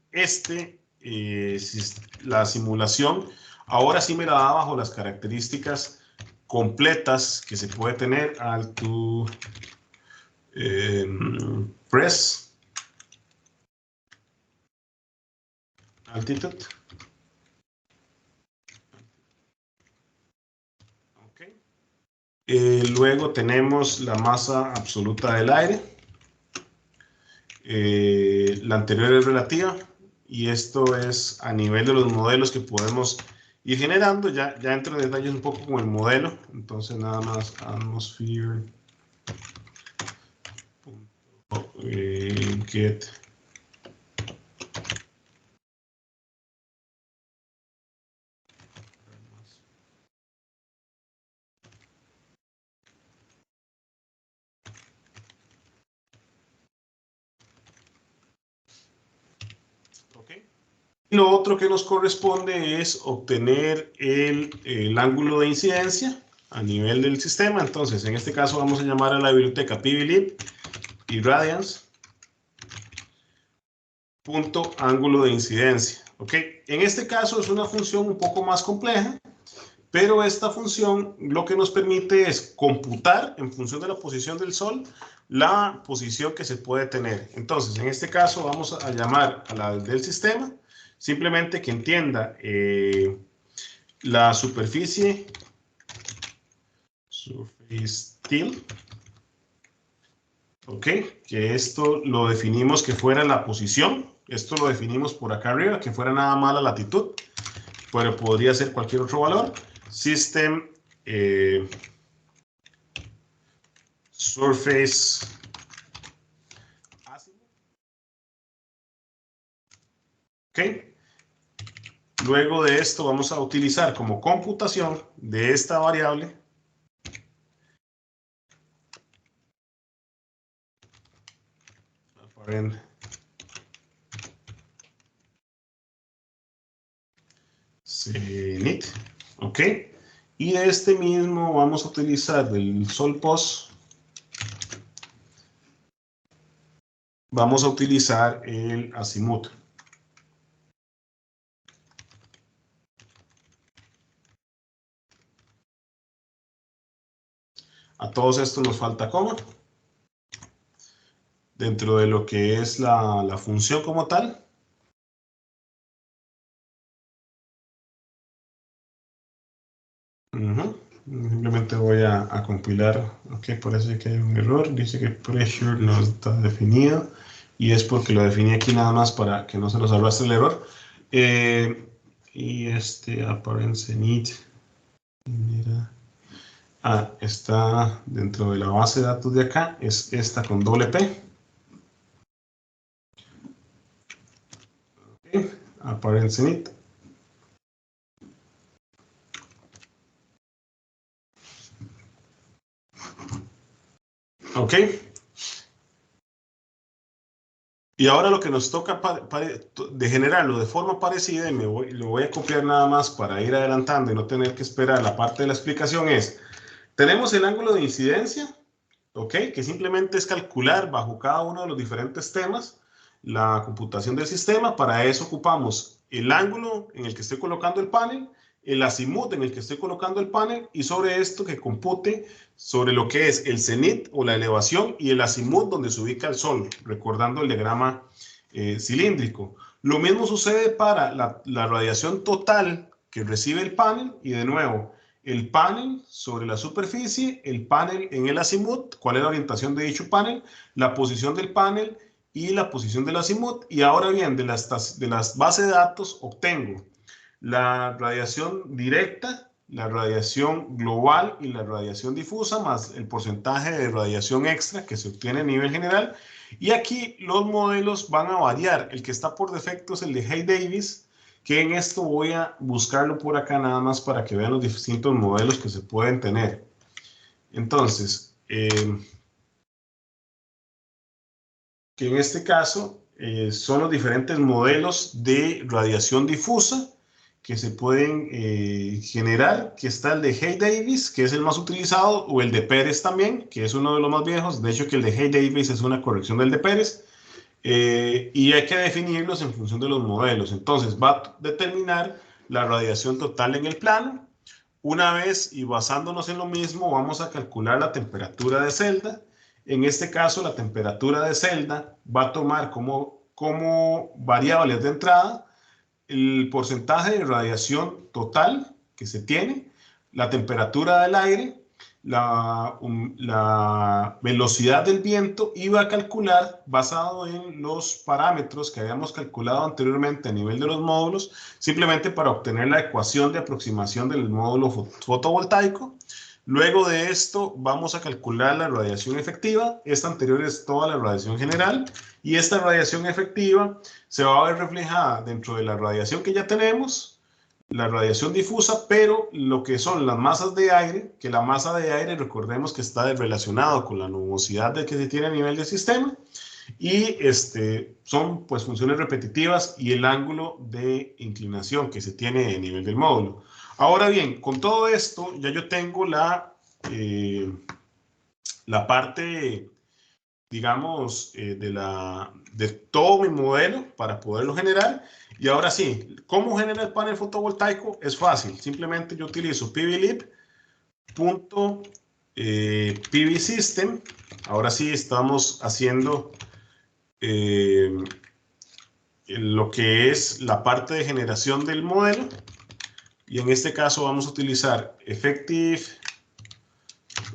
la simulación ahora sí me la da bajo las características completas que se puede tener al to press altitude. Okay. Luego tenemos la masa absoluta del aire. La anterior es relativa y esto es a nivel de los modelos que podemos ir generando. Ya entro en detalles un poco con el modelo, entonces nada más atmosphere get Lo otro que nos corresponde es obtener el ángulo de incidencia a nivel del sistema. Entonces, en este caso vamos a llamar a la biblioteca pblib irradiance punto ángulo de incidencia. ¿Ok? En este caso es una función un poco más compleja, pero esta función lo que nos permite es computar en función de la posición del Sol la posición que se puede tener. Entonces, en este caso vamos a llamar a la del sistema, simplemente que entienda la superficie, surface tilt, ok, que esto lo definimos que fuera la posición, esto lo definimos por acá arriba, que fuera nada más la latitud, pero podría ser cualquier otro valor. System surface azimuth, ok. Luego de esto vamos a utilizar como computación de esta variable zenith, ok, y de este mismo vamos a utilizar del SolPos, vamos a utilizar el azimut. A todos estos nos falta coma dentro de lo que es la función como tal. Simplemente voy a compilar. Ok, parece que hay un error. Dice que pressure no está definido. Y es porque lo definí aquí nada más para que no se nos arrastre el error. Y apparent zenith. Mira. Está dentro de la base de datos de acá. Es esta con doble P. Okay. Apparent zenith. Ok. Y ahora lo que nos toca de generarlo de forma parecida, y lo voy a copiar nada más para ir adelantando y no tener que esperar la parte de la explicación, es, tenemos el ángulo de incidencia, ok, que simplemente es calcular bajo cada uno de los diferentes temas la computación del sistema. Para eso ocupamos el ángulo en el que estoy colocando el panel, el azimut en el que estoy colocando el panel, y sobre esto que compute sobre lo que es el cenit o la elevación y el azimut donde se ubica el Sol, recordando el diagrama cilíndrico. Lo mismo sucede para la radiación total que recibe el panel, y de nuevo, el panel sobre la superficie, el panel en el azimut, cuál es la orientación de dicho panel, la posición del panel y la posición del azimut. Y ahora bien, de las bases de datos obtengo la radiación directa, la radiación global y la radiación difusa, más el porcentaje de radiación extra que se obtiene a nivel general. Y aquí los modelos van a variar. El que está por defecto es el de Hay-Davis, que en esto voy a buscarlo por acá nada más para que vean los distintos modelos que se pueden tener. Entonces, que en este caso son los diferentes modelos de radiación difusa que se pueden generar, que está el de Hay-Davis, que es el más utilizado, o el de Pérez también, que es uno de los más viejos. De hecho, que el de Hay-Davis es una corrección del de Pérez. y hay que definirlos en función de los modelos. Entonces va a determinar la radiación total en el plano. Una vez y basándonos en lo mismo, vamos a calcular la temperatura de celda. En este caso, la temperatura de celda va a tomar como variables de entrada el porcentaje de radiación total que se tiene, la temperatura del aire, la velocidad del viento, y va a calcular, basado en los parámetros que habíamos calculado anteriormente a nivel de los módulos, simplemente para obtener la ecuación de aproximación del módulo fotovoltaico. Luego de esto vamos a calcular la radiación efectiva. Esta anterior es toda la radiación general, y esta radiación efectiva se va a ver reflejada dentro de la radiación que ya tenemos, la radiación difusa, pero lo que son las masas de aire, que la masa de aire, recordemos que está relacionado con la nubosidad que se tiene a nivel del sistema, y son pues funciones repetitivas, y el ángulo de inclinación que se tiene a nivel del módulo. Ahora bien, con todo esto ya yo tengo la parte, digamos, de todo mi modelo para poderlo generar. Y ahora sí, ¿cómo genera el panel fotovoltaico? Es fácil, simplemente yo utilizo pvlib.pvsystem. Ahora sí estamos haciendo lo que es la parte de generación del modelo, y en este caso vamos a utilizar effective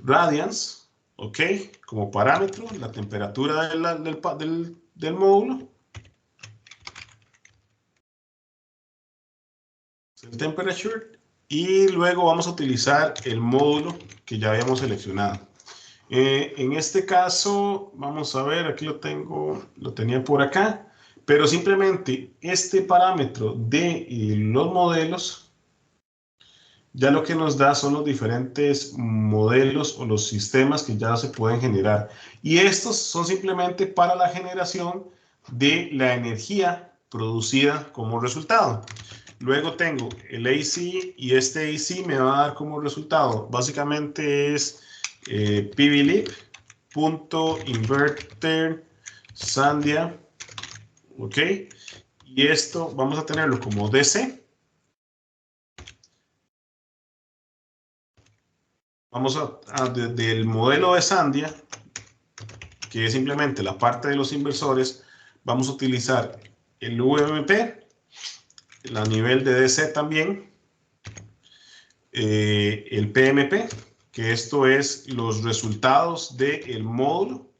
radiance, ¿ok? Como parámetro, la temperatura del módulo. El temperature. Y luego vamos a utilizar el módulo que ya habíamos seleccionado. En este caso, vamos a ver, aquí lo tenía por acá, pero simplemente este parámetro de los modelos ya lo que nos da son los diferentes modelos o los sistemas que ya se pueden generar. Y estos son simplemente para la generación de la energía producida como resultado. Luego tengo el AC, y este AC me va a dar como resultado, básicamente es pvlib.inverter Sandia, ¿ok? Y esto vamos a tenerlo como DC. Vamos del modelo de Sandia, que es simplemente la parte de los inversores, vamos a utilizar el UMP, a nivel de DC también, el PMP, que esto es los resultados del módulo.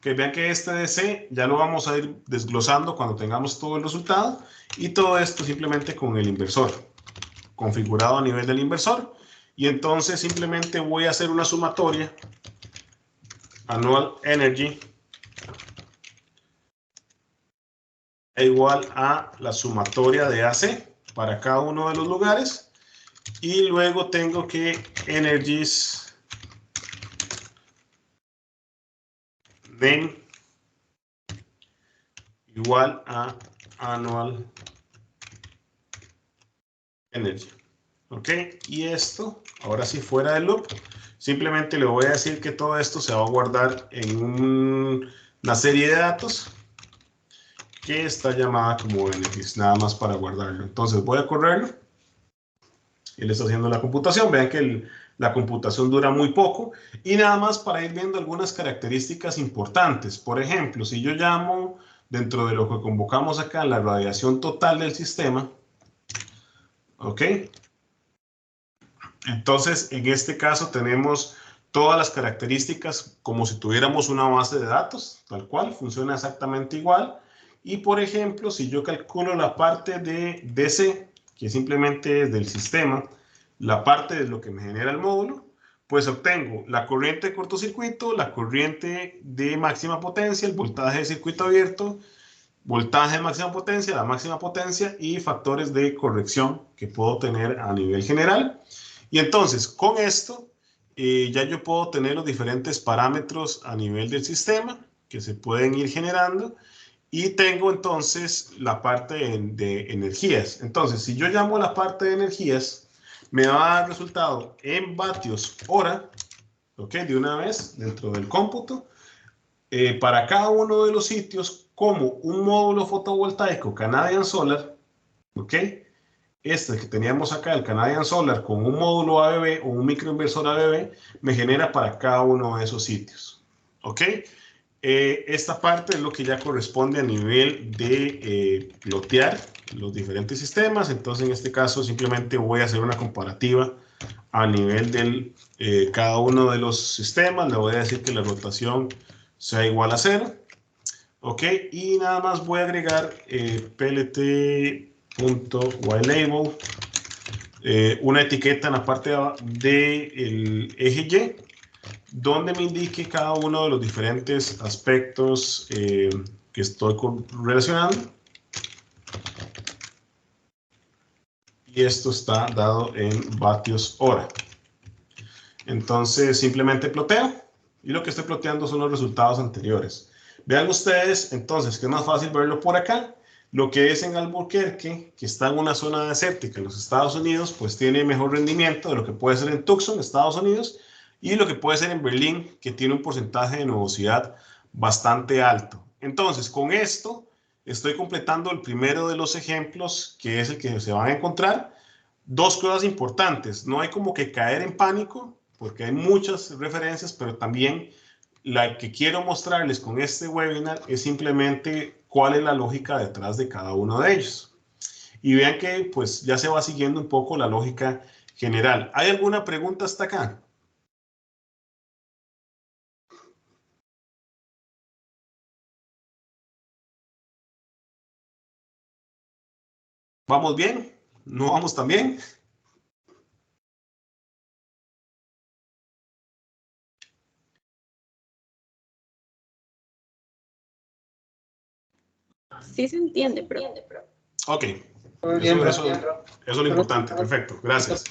Que vean que este DC ya lo vamos a ir desglosando cuando tengamos todo el resultado, y todo esto simplemente con el inversor, configurado a nivel del inversor. Y entonces simplemente voy a hacer una sumatoria, Annual Energy igual a la sumatoria de AC para cada uno de los lugares, y luego tengo que Energies Name igual a Annual Energy. ¿Ok? Y esto, ahora sí, fuera del loop, simplemente le voy a decir que todo esto se va a guardar en una serie de datos que está llamada como Energies, nada más para guardarlo. Entonces voy a correrlo. Él está haciendo la computación. Vean que la computación dura muy poco. Y nada más para ir viendo algunas características importantes. Por ejemplo, si yo llamo dentro de lo que convocamos acá la radiación total del sistema, ¿ok? Entonces, en este caso tenemos todas las características como si tuviéramos una base de datos, tal cual, funciona exactamente igual. Y por ejemplo, si yo calculo la parte de DC, que simplemente es del sistema, la parte de lo que me genera el módulo, pues obtengo la corriente de cortocircuito, la corriente de máxima potencia, el voltaje de circuito abierto, voltaje de máxima potencia, la máxima potencia, y factores de corrección que puedo tener a nivel general. Y entonces, con esto, ya yo puedo tener los diferentes parámetros a nivel del sistema que se pueden ir generando, y tengo entonces la parte de energías. Entonces, si yo llamo la parte de energías, me va a dar resultado en vatios hora, ¿ok? De una vez, dentro del cómputo, para cada uno de los sitios como un módulo fotovoltaico Canadian Solar, ¿ok? Este que teníamos acá, el Canadian Solar, con un módulo ABB o un microinversor ABB, me genera para cada uno de esos sitios, ¿ok? Esta parte es lo que ya corresponde a nivel de plotear los diferentes sistemas. Entonces, en este caso, simplemente voy a hacer una comparativa a nivel de cada uno de los sistemas. Le voy a decir que la rotación sea igual a 0. Ok, y nada más voy a agregar plt.ylabel, una etiqueta en la parte del eje Y, donde me indique cada uno de los diferentes aspectos que estoy relacionando. Y esto está dado en vatios hora. Entonces simplemente ploteo y lo que estoy ploteando son los resultados anteriores. Vean ustedes entonces que es más fácil verlo por acá. Lo que es en Albuquerque, que está en una zona desértica en los Estados Unidos, pues tiene mejor rendimiento de lo que puede ser en Tucson, Estados Unidos, y lo que puede ser en Berlín, que tiene un porcentaje de nubosidad bastante alto. Entonces, con esto estoy completando el primero de los ejemplos, que es el que se van a encontrar. Dos cosas importantes, no hay como que caer en pánico, porque hay muchas referencias, pero también la que quiero mostrarles con este webinar es simplemente cuál es la lógica detrás de cada uno de ellos. Y vean que pues ya se va siguiendo un poco la lógica general. ¿Hay alguna pregunta hasta acá? ¿Vamos bien? ¿No vamos tan bien? Sí se entiende, pero... Ok. Eso es lo importante. Perfecto. Gracias.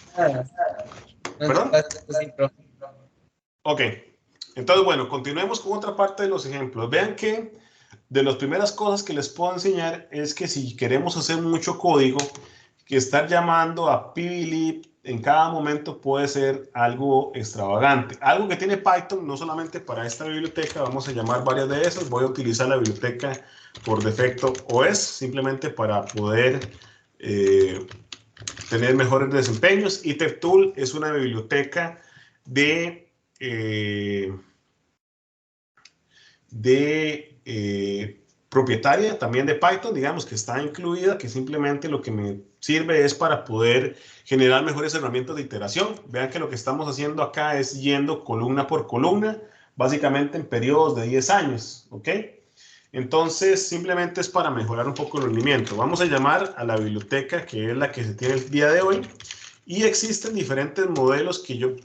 ¿Perdón? Ok. Entonces, bueno, continuemos con otra parte de los ejemplos. Vean que de las primeras cosas que les puedo enseñar es que si queremos hacer mucho código, que estar llamando a pvlib en cada momento puede ser algo extravagante. Algo que tiene Python, no solamente para esta biblioteca, vamos a llamar varias de esas. Voy a utilizar la biblioteca por defecto OS, simplemente para poder tener mejores desempeños. ITERTOOL es una biblioteca propietaria también de Python, digamos que está incluida, que simplemente lo que me sirve es para poder generar mejores herramientas de iteración. Vean que lo que estamos haciendo acá es yendo columna por columna, básicamente en periodos de 10 años, ¿ok? Entonces, simplemente es para mejorar un poco el rendimiento. Vamos a llamar a la biblioteca, que es la que se tiene el día de hoy, y existen diferentes modelos que yo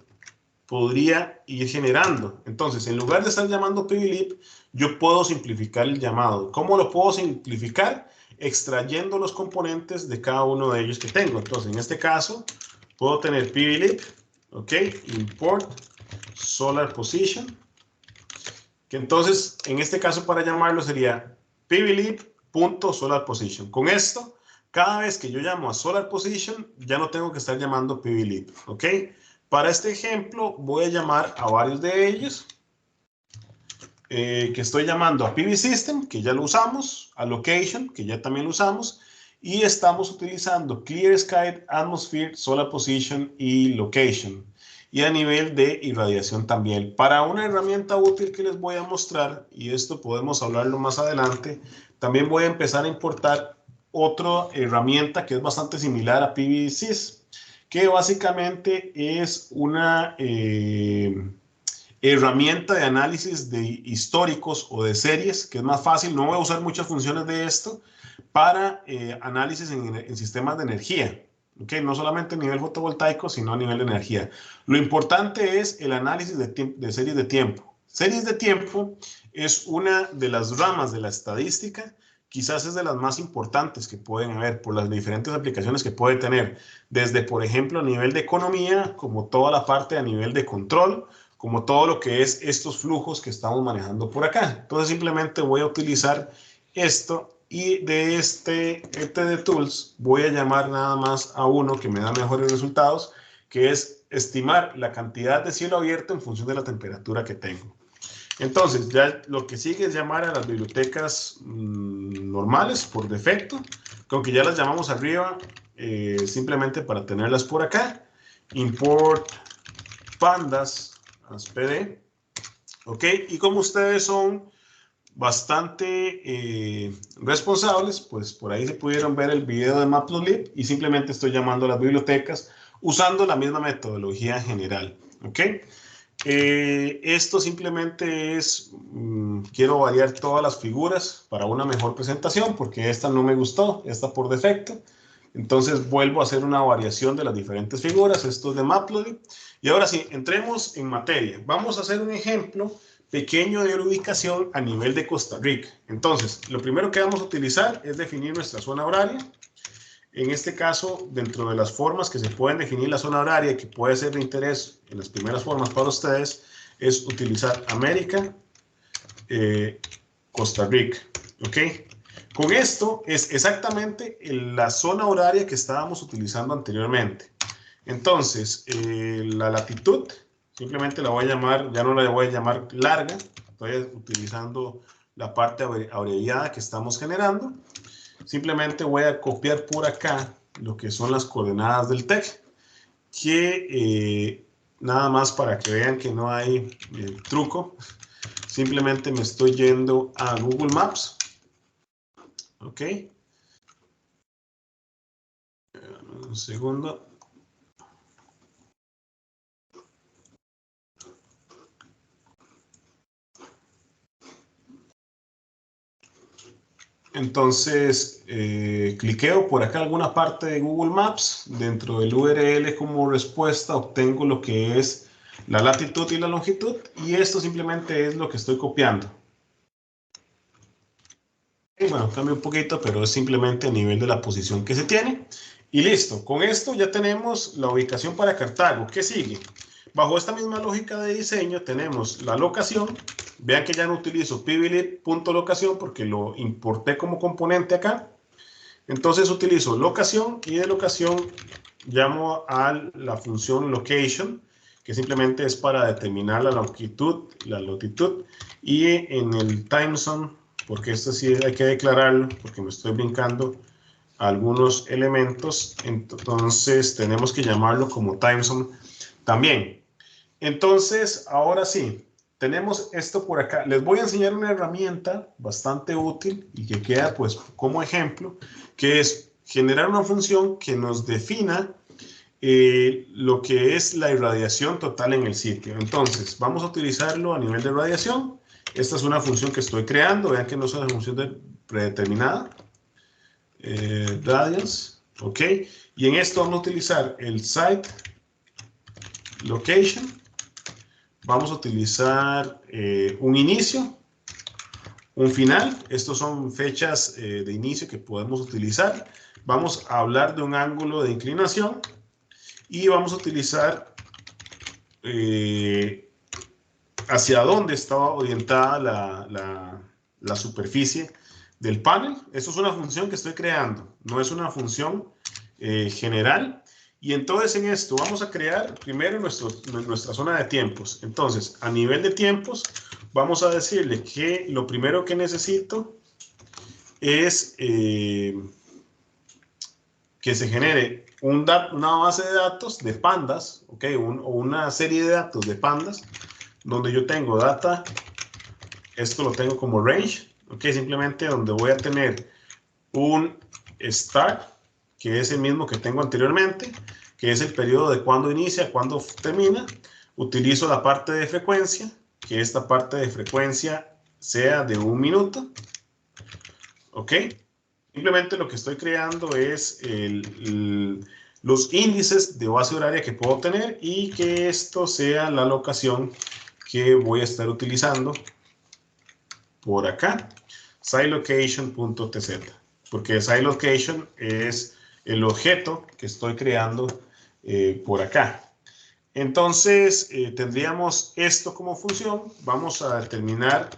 podría ir generando. Entonces, en lugar de estar llamando pvlib, yo puedo simplificar el llamado. ¿Cómo lo puedo simplificar? Extrayendo los componentes de cada uno de ellos que tengo. Entonces, en este caso, puedo tener pvlib, ¿ok? Import solar position, que entonces, en este caso, para llamarlo sería pvlib.solarposition. Con esto, cada vez que yo llamo a solar position, ya no tengo que estar llamando pvlib, ¿ok? Para este ejemplo, voy a llamar a varios de ellos, que estoy llamando a PVSystem, que ya lo usamos, a Location, que ya también lo usamos, y estamos utilizando Clear Sky, Atmosphere, Solar Position y Location. Y a nivel de irradiación también. Para una herramienta útil que les voy a mostrar, y esto podemos hablarlo más adelante, también voy a empezar a importar otra herramienta que es bastante similar a PVSys, que básicamente es una herramienta de análisis de históricos o de series, que es más fácil. No voy a usar muchas funciones de esto para análisis en sistemas de energía. ¿Okay? No solamente a nivel fotovoltaico, sino a nivel de energía. Lo importante es el análisis de series de tiempo. Series de tiempo es una de las ramas de la estadística, quizás es de las más importantes que pueden haber por las diferentes aplicaciones que puede tener, desde, por ejemplo, a nivel de economía, como toda la parte a nivel de control, como todo lo que es estos flujos que estamos manejando por acá. Entonces, simplemente voy a utilizar esto y de este de Tools voy a llamar nada más a uno que me da mejores resultados, que es estimar la cantidad de cielo abierto en función de la temperatura que tengo. Entonces, ya lo que sigue es llamar a las bibliotecas normales por defecto, aunque ya las llamamos arriba, simplemente para tenerlas por acá. Import pandas as pd. Ok, y como ustedes son bastante responsables, pues por ahí se pudieron ver el video de Matplotlib y simplemente estoy llamando a las bibliotecas usando la misma metodología general. Ok. Esto simplemente es, quiero variar todas las figuras para una mejor presentación porque esta no me gustó, esta por defecto. Entonces vuelvo a hacer una variación de las diferentes figuras, esto es de Matplotlib. Y ahora sí, entremos en materia. Vamos a hacer un ejemplo pequeño de ubicación a nivel de Costa Rica. Entonces, lo primero que vamos a utilizar es definir nuestra zona horaria. En este caso, dentro de las formas que se pueden definir la zona horaria, que puede ser de interés en las primeras formas para ustedes, es utilizar América, Costa Rica. ¿Ok? Con esto es exactamente la zona horaria que estábamos utilizando anteriormente. Entonces, la latitud, simplemente la voy a llamar, ya no la voy a llamar larga, estoy utilizando la parte abreviada que estamos generando. Simplemente voy a copiar por acá lo que son las coordenadas del TEC, que nada más para que vean que no hay truco, simplemente me estoy yendo a Google Maps. Ok. Un segundo. Entonces, cliqueo por acá alguna parte de Google Maps. Dentro del URL como respuesta obtengo lo que es la latitud y la longitud. Y esto simplemente es lo que estoy copiando. Y bueno, cambia un poquito, pero es simplemente a nivel de la posición que se tiene. Y listo. Con esto ya tenemos la ubicación para Cartago. ¿Qué sigue? Bajo esta misma lógica de diseño tenemos la locación. Vean que ya no utilizo pvlib.locación porque lo importé como componente acá. Entonces utilizo locación y de locación llamo a la función location, que simplemente es para determinar la longitud, la latitud, y en el timezone, porque esto sí hay que declararlo porque me estoy brincando algunos elementos, entonces tenemos que llamarlo como timezone también. Entonces, ahora sí, tenemos esto por acá. Les voy a enseñar una herramienta bastante útil y que queda pues como ejemplo, que es generar una función que nos defina lo que es la irradiación total en el sitio. Entonces, vamos a utilizarlo a nivel de radiación. Esta es una función que estoy creando. Vean que no es una función predeterminada. Radiance, ok. Y en esto vamos a utilizar el site location. Vamos a utilizar un inicio, un final. Estos son fechas de inicio que podemos utilizar. Vamos a hablar de un ángulo de inclinación y vamos a utilizar hacia dónde estaba orientada la superficie del panel. Esto es una función que estoy creando, no es una función general. Y entonces en esto vamos a crear primero nuestra zona de tiempos. Entonces, a nivel de tiempos, vamos a decirle que lo primero que necesito es que se genere una base de datos de pandas, ¿ok? O una serie de datos de pandas, donde yo tengo data, esto lo tengo como range, ¿ok? Simplemente donde voy a tener un start, que es el mismo que tengo anteriormente, que es el periodo de cuándo inicia, cuándo termina. Utilizo la parte de frecuencia, que esta parte de frecuencia sea de 1 minuto. ¿Ok? Simplemente lo que estoy creando es los índices de base horaria que puedo tener y que esto sea la locación que voy a estar utilizando por acá, sitelocation.tz, porque sitelocation es el objeto que estoy creando por acá. Entonces, tendríamos esto como función. Vamos a determinar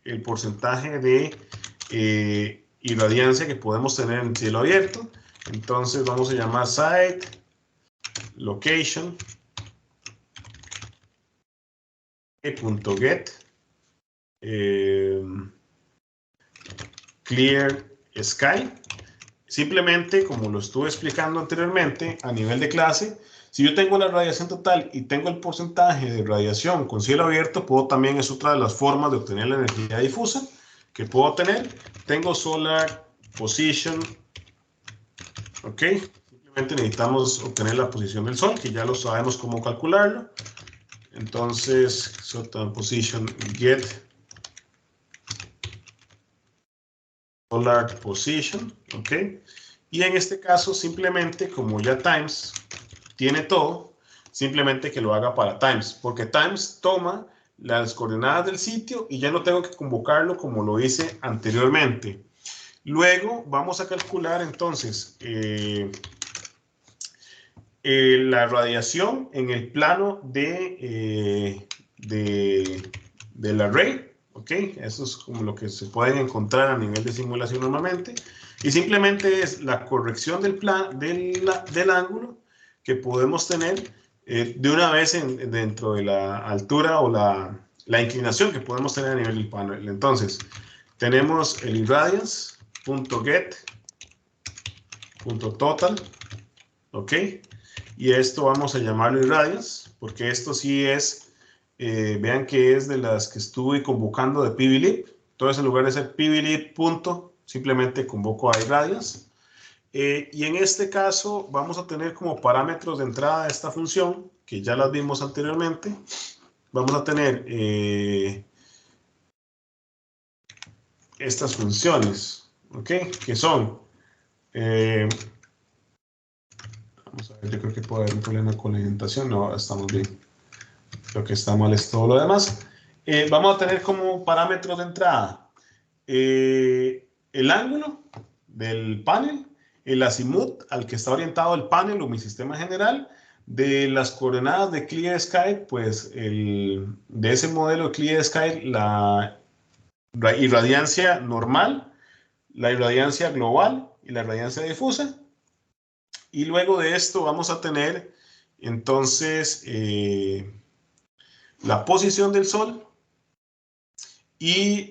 el porcentaje de irradiancia que podemos tener en cielo abierto. Entonces, vamos a llamar site location .get clear sky. Simplemente, como lo estuve explicando anteriormente, a nivel de clase, si yo tengo la radiación total y tengo el porcentaje de radiación con cielo abierto, puedo también, es otra de las formas de obtener la energía difusa que puedo tener. Tengo solar position, ok. Simplemente necesitamos obtener la posición del sol, que ya lo sabemos cómo calcularlo. Entonces, solar position get solar position, ok. Y en este caso, simplemente, como ya times tiene todo, simplemente que lo haga para times, porque times toma las coordenadas del sitio y ya no tengo que convocarlo como lo hice anteriormente. Luego vamos a calcular entonces la radiación en el plano del array, ¿ok? Eso es como lo que se pueden encontrar a nivel de simulación normalmente. Y simplemente es la corrección del ángulo que podemos tener de una vez dentro de la altura o la inclinación que podemos tener a nivel del panel. Entonces, tenemos el irradiance.get.total, ¿ok? Y esto vamos a llamarlo irradiance, porque esto sí es, vean que es de las que estuve convocando de pvlib. Entonces, en lugar de ser pvlib punto, simplemente convoco a irradiance. Y en este caso vamos a tener como parámetros de entrada de esta función, que ya las vimos anteriormente. Vamos a tener estas funciones, ¿ok? Que son, vamos a ver, yo creo que puede haber un problema con la indentación. No, estamos bien. Lo que está mal es todo lo demás. Vamos a tener como parámetros de entrada el ángulo del panel, el azimut al que está orientado el panel o mi sistema general, de las coordenadas de Clear Sky, pues de ese modelo Clear Sky, la irradiancia normal, la irradiancia global y la irradiancia difusa. Y luego de esto vamos a tener entonces la posición del sol y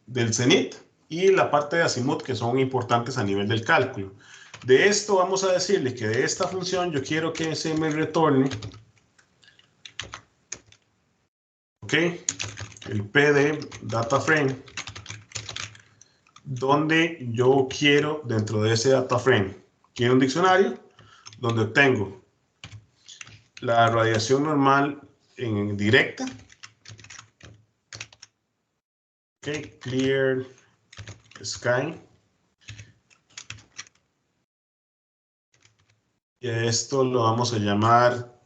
del cenit y la parte de azimut, que son importantes a nivel del cálculo. De esto vamos a decirle que de esta función yo quiero que se me retorne, ok, el P de data frame, donde yo quiero dentro de ese data frame, quiero un diccionario donde obtengo la radiación normal en directa, ok, clear sky. Y a esto lo vamos a llamar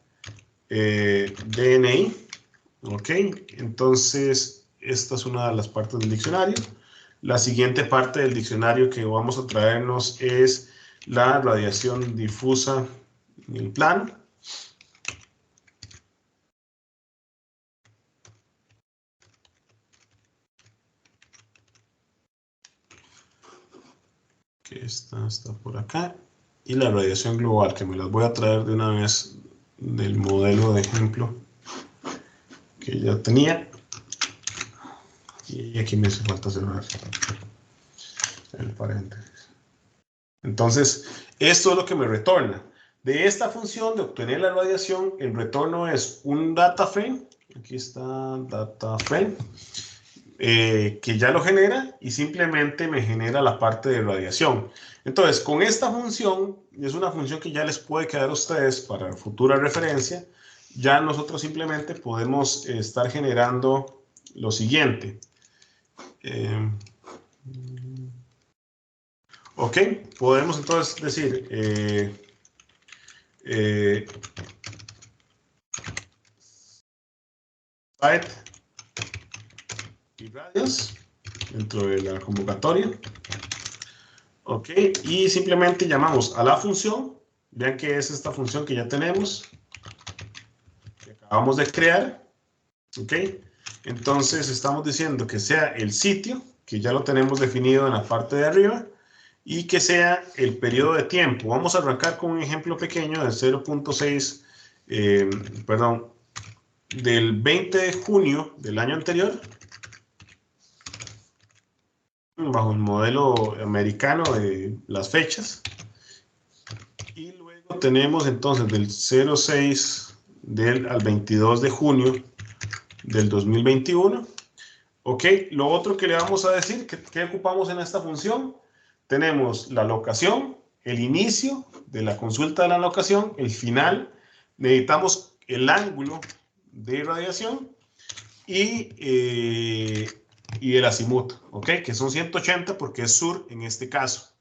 DNI, ok. Entonces, esta es una de las partes del diccionario. La siguiente parte del diccionario que vamos a traernos es la radiación difusa en el plano. Que esta está por acá. Y la radiación global, que me las voy a traer de una vez del modelo de ejemplo que ya tenía. Y aquí me hace falta cerrar el paréntesis. Entonces, esto es lo que me retorna. De esta función de obtener la radiación, el retorno es un data frame. Aquí está data frame. Que ya lo genera y simplemente me genera la parte de radiación. Entonces, con esta función, es una función que ya les puede quedar a ustedes para futura referencia, ya nosotros simplemente podemos estar generando lo siguiente. Ok, podemos entonces decir site y radius dentro de la convocatoria. Ok, y simplemente llamamos a la función. Vean que es esta función que ya tenemos, que acabamos de crear. Ok, entonces estamos diciendo que sea el sitio, que ya lo tenemos definido en la parte de arriba, y que sea el periodo de tiempo. Vamos a arrancar con un ejemplo pequeño de 0.6, perdón, del 20 de junio del año anterior, bajo el modelo americano de las fechas. Y luego tenemos entonces del 06 al 22 de junio del 2021. Ok, lo otro que le vamos a decir, ¿qué ocupamos en esta función? Tenemos la locación, el inicio de la consulta de la locación, el final, necesitamos el ángulo de radiación y el azimut, ¿ok? Que son 180 porque es sur en este caso.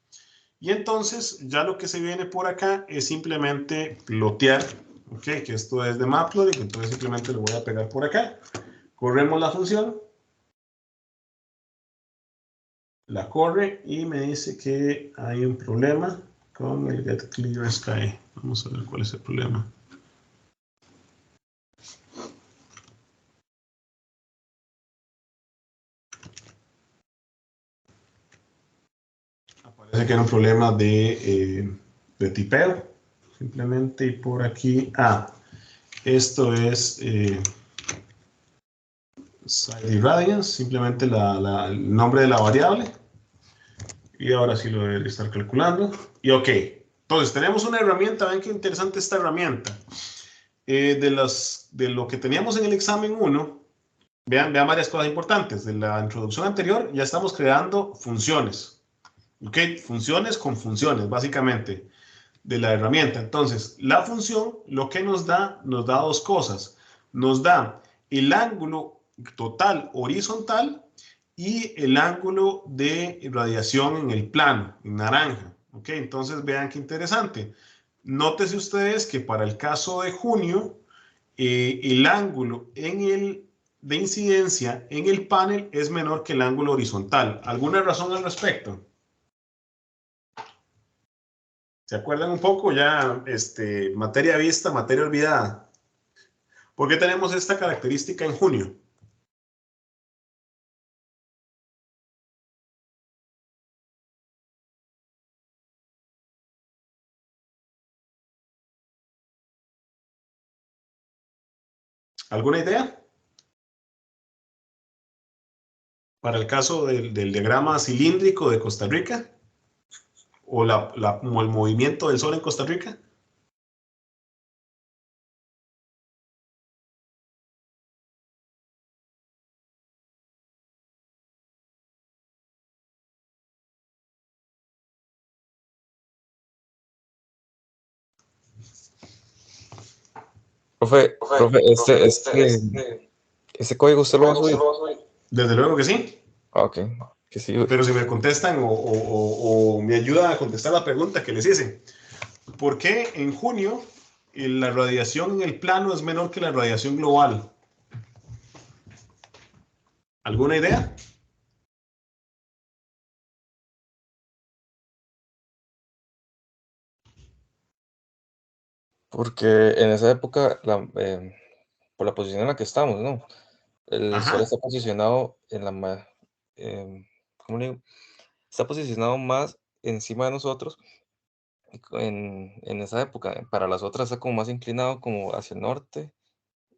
Y entonces ya lo que se viene por acá es simplemente plotear, ¿ok? Que esto es de Matplotlib, entonces simplemente lo voy a pegar por acá. Corremos la función. La corre y me dice que hay un problema con el getClearSky. Vamos a ver cuál es el problema. Aparece que era un problema de tipeo. Simplemente y por aquí. Esto es side irradiance, simplemente el nombre de la variable. Y ahora sí lo debería estar calculando. Y ok, entonces tenemos una herramienta. Ven qué interesante esta herramienta. De lo que teníamos en el examen 1, vean varias cosas importantes. De la introducción anterior ya estamos creando funciones. Ok, funciones con funciones, básicamente, de la herramienta. Entonces, la función lo que nos da dos cosas. Nos da el ángulo total horizontal y el ángulo de radiación en el plano, en naranja. Ok, entonces vean qué interesante. Nótese ustedes que para el caso de junio, el ángulo de incidencia en el panel es menor que el ángulo horizontal. ¿Alguna razón al respecto? ¿Se acuerdan un poco ya? Materia vista, materia olvidada. ¿Por qué tenemos esta característica en junio? ¿Alguna idea? Para el caso del diagrama cilíndrico de Costa Rica, o el movimiento del Sol en Costa Rica. Profe, ¿este código usted lo va a subir? Desde luego que sí. Ok, que sí. Pero si me contestan o me ayudan a contestar la pregunta que les hice. ¿Por qué en junio la radiación en el plano es menor que la radiación global? ¿Alguna idea? Porque en esa época, por la posición en la que estamos, ¿no? El Sol está posicionado ¿cómo le digo? Está posicionado más encima de nosotros en esa época. Para las otras está como más inclinado, como hacia el norte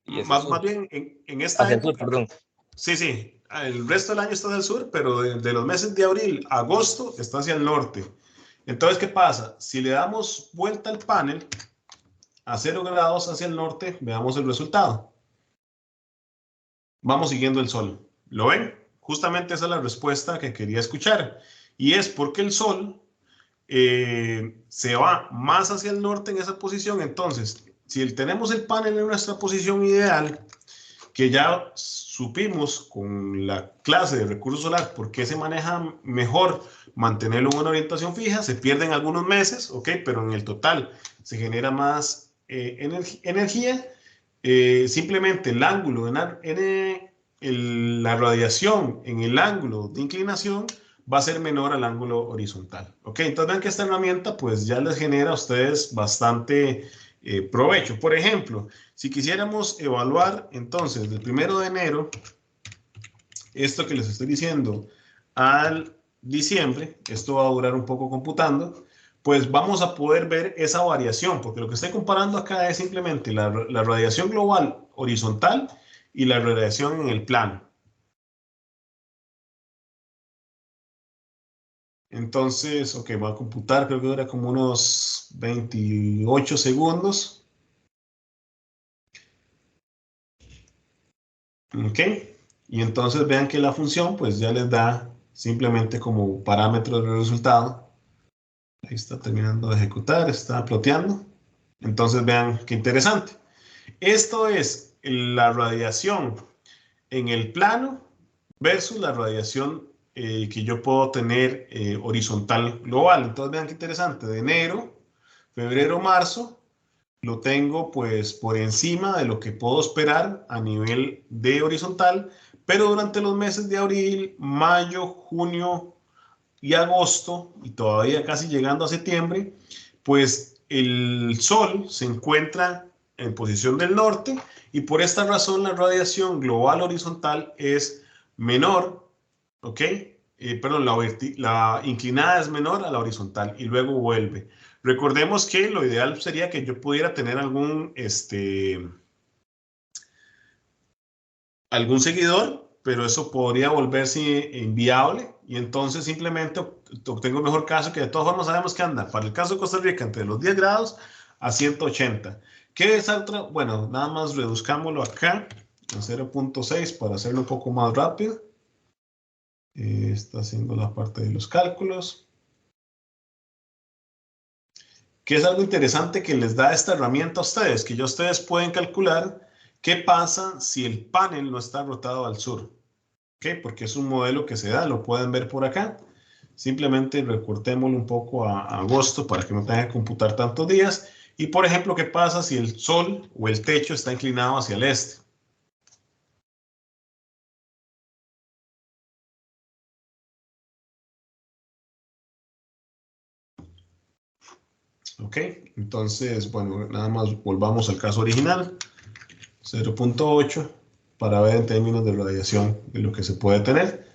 y hacia el sur. Más bien, en esta Hacia el época. sur, perdón. Sí. El resto del año está hacia el sur, pero de los meses de abril a agosto está hacia el norte. Entonces, ¿qué pasa? Si le damos vuelta al panel a 0 grados hacia el norte, veamos el resultado. Vamos siguiendo el Sol. ¿Lo ven? Justamente esa es la respuesta que quería escuchar. Y es porque el Sol se va más hacia el norte en esa posición. Entonces, si tenemos el panel en nuestra posición ideal, que ya supimos con la clase de recurso solar por qué se maneja mejor mantenerlo en una orientación fija, se pierden algunos meses, ok, pero en el total se genera más energía. Simplemente el ángulo la radiación en el ángulo de inclinación va a ser menor al ángulo horizontal. Ok, entonces vean que esta herramienta pues ya les genera a ustedes bastante provecho. Por ejemplo, si quisiéramos evaluar entonces del 1 de enero, esto que les estoy diciendo, al diciembre, esto va a durar un poco computando, pues vamos a poder ver esa variación, porque lo que estoy comparando acá es simplemente la radiación global horizontal y la radiación en el plano. Entonces, ok, voy a computar, creo que dura como unos 28 segundos. Ok, y entonces vean que la función pues ya les da simplemente como parámetro de resultado. Ahí está terminando de ejecutar, está ploteando. Entonces vean qué interesante. Esto es la radiación en el plano versus la radiación que yo puedo tener horizontal global. Entonces vean qué interesante. De enero, febrero, marzo, lo tengo pues por encima de lo que puedo esperar a nivel de horizontal, pero durante los meses de abril, mayo, junio y agosto, y todavía casi llegando a septiembre, pues el Sol se encuentra en posición del norte y por esta razón la radiación global horizontal es menor, ¿ok? Perdón, la inclinada es menor a la horizontal y luego vuelve. Recordemos que lo ideal sería que yo pudiera tener algún seguidor, pero eso podría volverse inviable y entonces simplemente obtengo un mejor caso que de todas formas sabemos que anda, para el caso de Costa Rica, entre los 10 grados a 180. ¿Qué es otro? Bueno, nada más reduzcámoslo acá a 0.6 para hacerlo un poco más rápido. Está haciendo la parte de los cálculos. Que es algo interesante que les da esta herramienta a ustedes, que ya ustedes pueden calcular qué pasa si el panel no está rotado al sur. ¿Ok? Porque es un modelo que se da, lo pueden ver por acá. Simplemente recortémoslo un poco a agosto para que no tenga que computar tantos días. Y por ejemplo, ¿qué pasa si el sol o el techo está inclinado hacia el este? Ok, entonces, bueno, nada más volvamos al caso original, 0.8, para ver en términos de radiación de lo que se puede tener.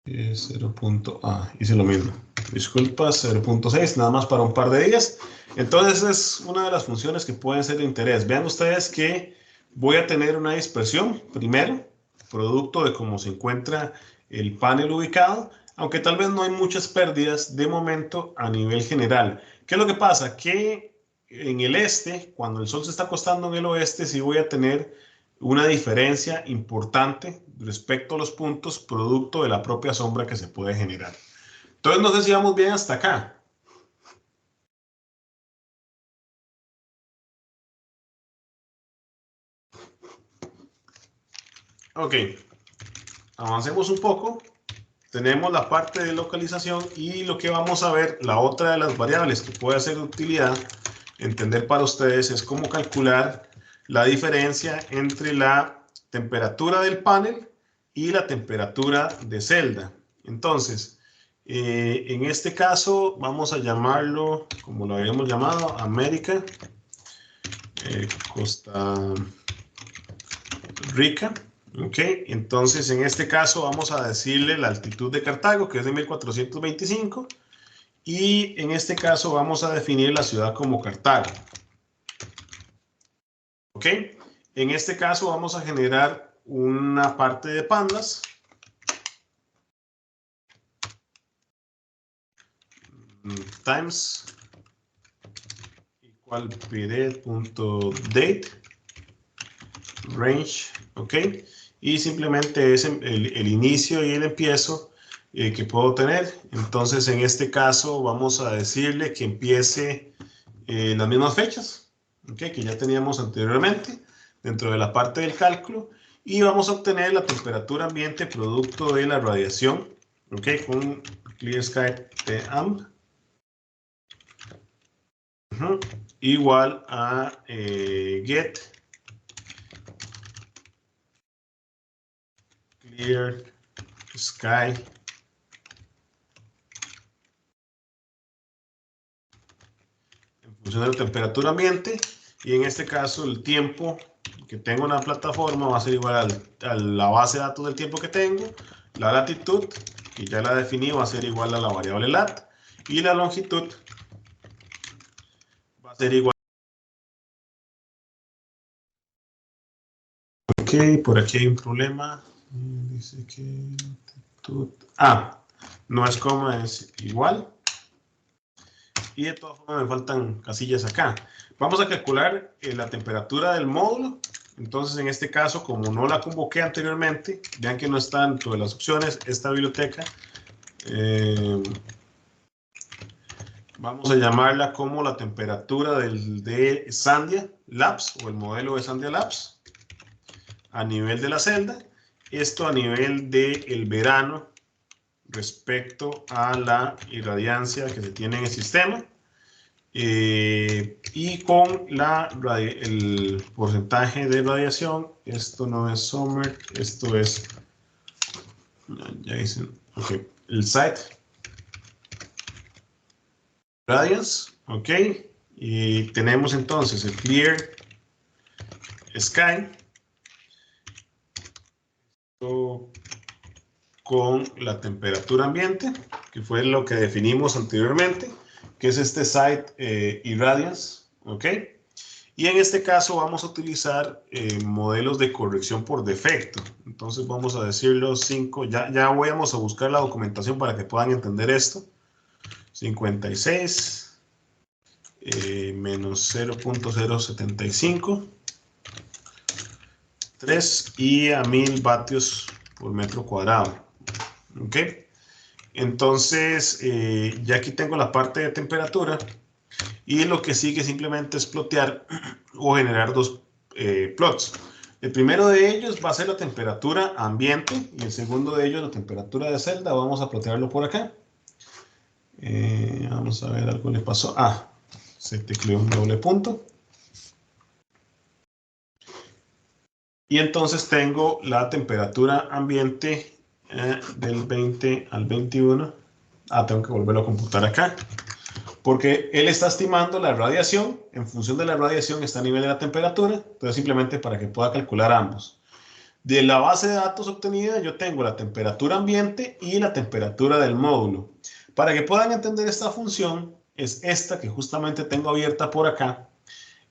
Hice lo mismo. Disculpas, 0.6, nada más para un par de días. Entonces es una de las funciones que pueden ser de interés. Vean ustedes que voy a tener una dispersión primero, producto de cómo se encuentra el panel ubicado, aunque tal vez no hay muchas pérdidas de momento a nivel general. ¿Qué es lo que pasa? Que en el este, cuando el sol se está acostando en el oeste, sí voy a tener una diferencia importante respecto a los puntos producto de la propia sombra que se puede generar. Entonces no sé si vamos bien hasta acá. Ok, avancemos un poco. Tenemos la parte de localización y lo que vamos a ver, la otra de las variables que puede ser de utilidad entender para ustedes es cómo calcular la diferencia entre la temperatura del panel y la temperatura de celda. Entonces, en este caso vamos a llamarlo, como lo habíamos llamado, América, Costa Rica. Ok, entonces en este caso vamos a decirle la altitud de Cartago, que es de 1425, y en este caso vamos a definir la ciudad como Cartago. Ok, en este caso vamos a generar una parte de pandas. Times igual period.date range, ok, y simplemente es el inicio y el empiezo que puedo tener. Entonces en este caso vamos a decirle que empiece las mismas fechas, ok, que ya teníamos anteriormente dentro de la parte del cálculo, y vamos a obtener la temperatura ambiente producto de la radiación, ok, con Clear Sky TAMP. Igual a get clear sky en función de la temperatura ambiente, y en este caso el tiempo que tengo en la plataforma va a ser igual a la base de datos del tiempo que tengo La latitud, que ya la definí, va a ser igual a la variable lat. Y la longitud va a ser igual. Ok, por aquí hay un problema. Dice que latitud. No es coma, es igual. Y de todas formas me faltan casillas acá. Vamos a calcular la temperatura del módulo. Entonces, en este caso, como no la convoqué anteriormente, vean que no está dentro de las opciones esta biblioteca. Vamos a llamarla como la temperatura de Sandia Labs o el modelo de Sandia Labs a nivel de la celda. Esto a nivel del verano respecto a la irradiancia que se tiene en el sistema. Y con el porcentaje de radiación, esto no es summer, esto es, ya dicen, ok, el site radiance, ok, y tenemos entonces el clear sky con la temperatura ambiente, que fue lo que definimos anteriormente, que es este site irradiance, ok. Y en este caso vamos a utilizar modelos de corrección por defecto. Entonces vamos a decirlo 5, ya vamos a buscar la documentación para que puedan entender esto. 56 menos 0.075, 3 y a 1000 vatios por metro cuadrado. ¿Ok? Entonces, ya aquí tengo la parte de temperatura. Y lo que sigue simplemente es plotear o generar dos plots. El primero de ellos va a ser la temperatura ambiente y el segundo de ellos la temperatura de celda. Vamos a plotearlo por acá. Vamos a ver, algo le pasó. Se tecleó un doble punto. Y entonces tengo la temperatura ambiente del 20 al 21. Tengo que volverlo a computar acá. Porque él está estimando la radiación, en función de la radiación está a nivel de la temperatura, entonces simplemente para que pueda calcular ambos. De la base de datos obtenida yo tengo la temperatura ambiente y la temperatura del módulo. Para que puedan entender esta función, es esta que justamente tengo abierta por acá,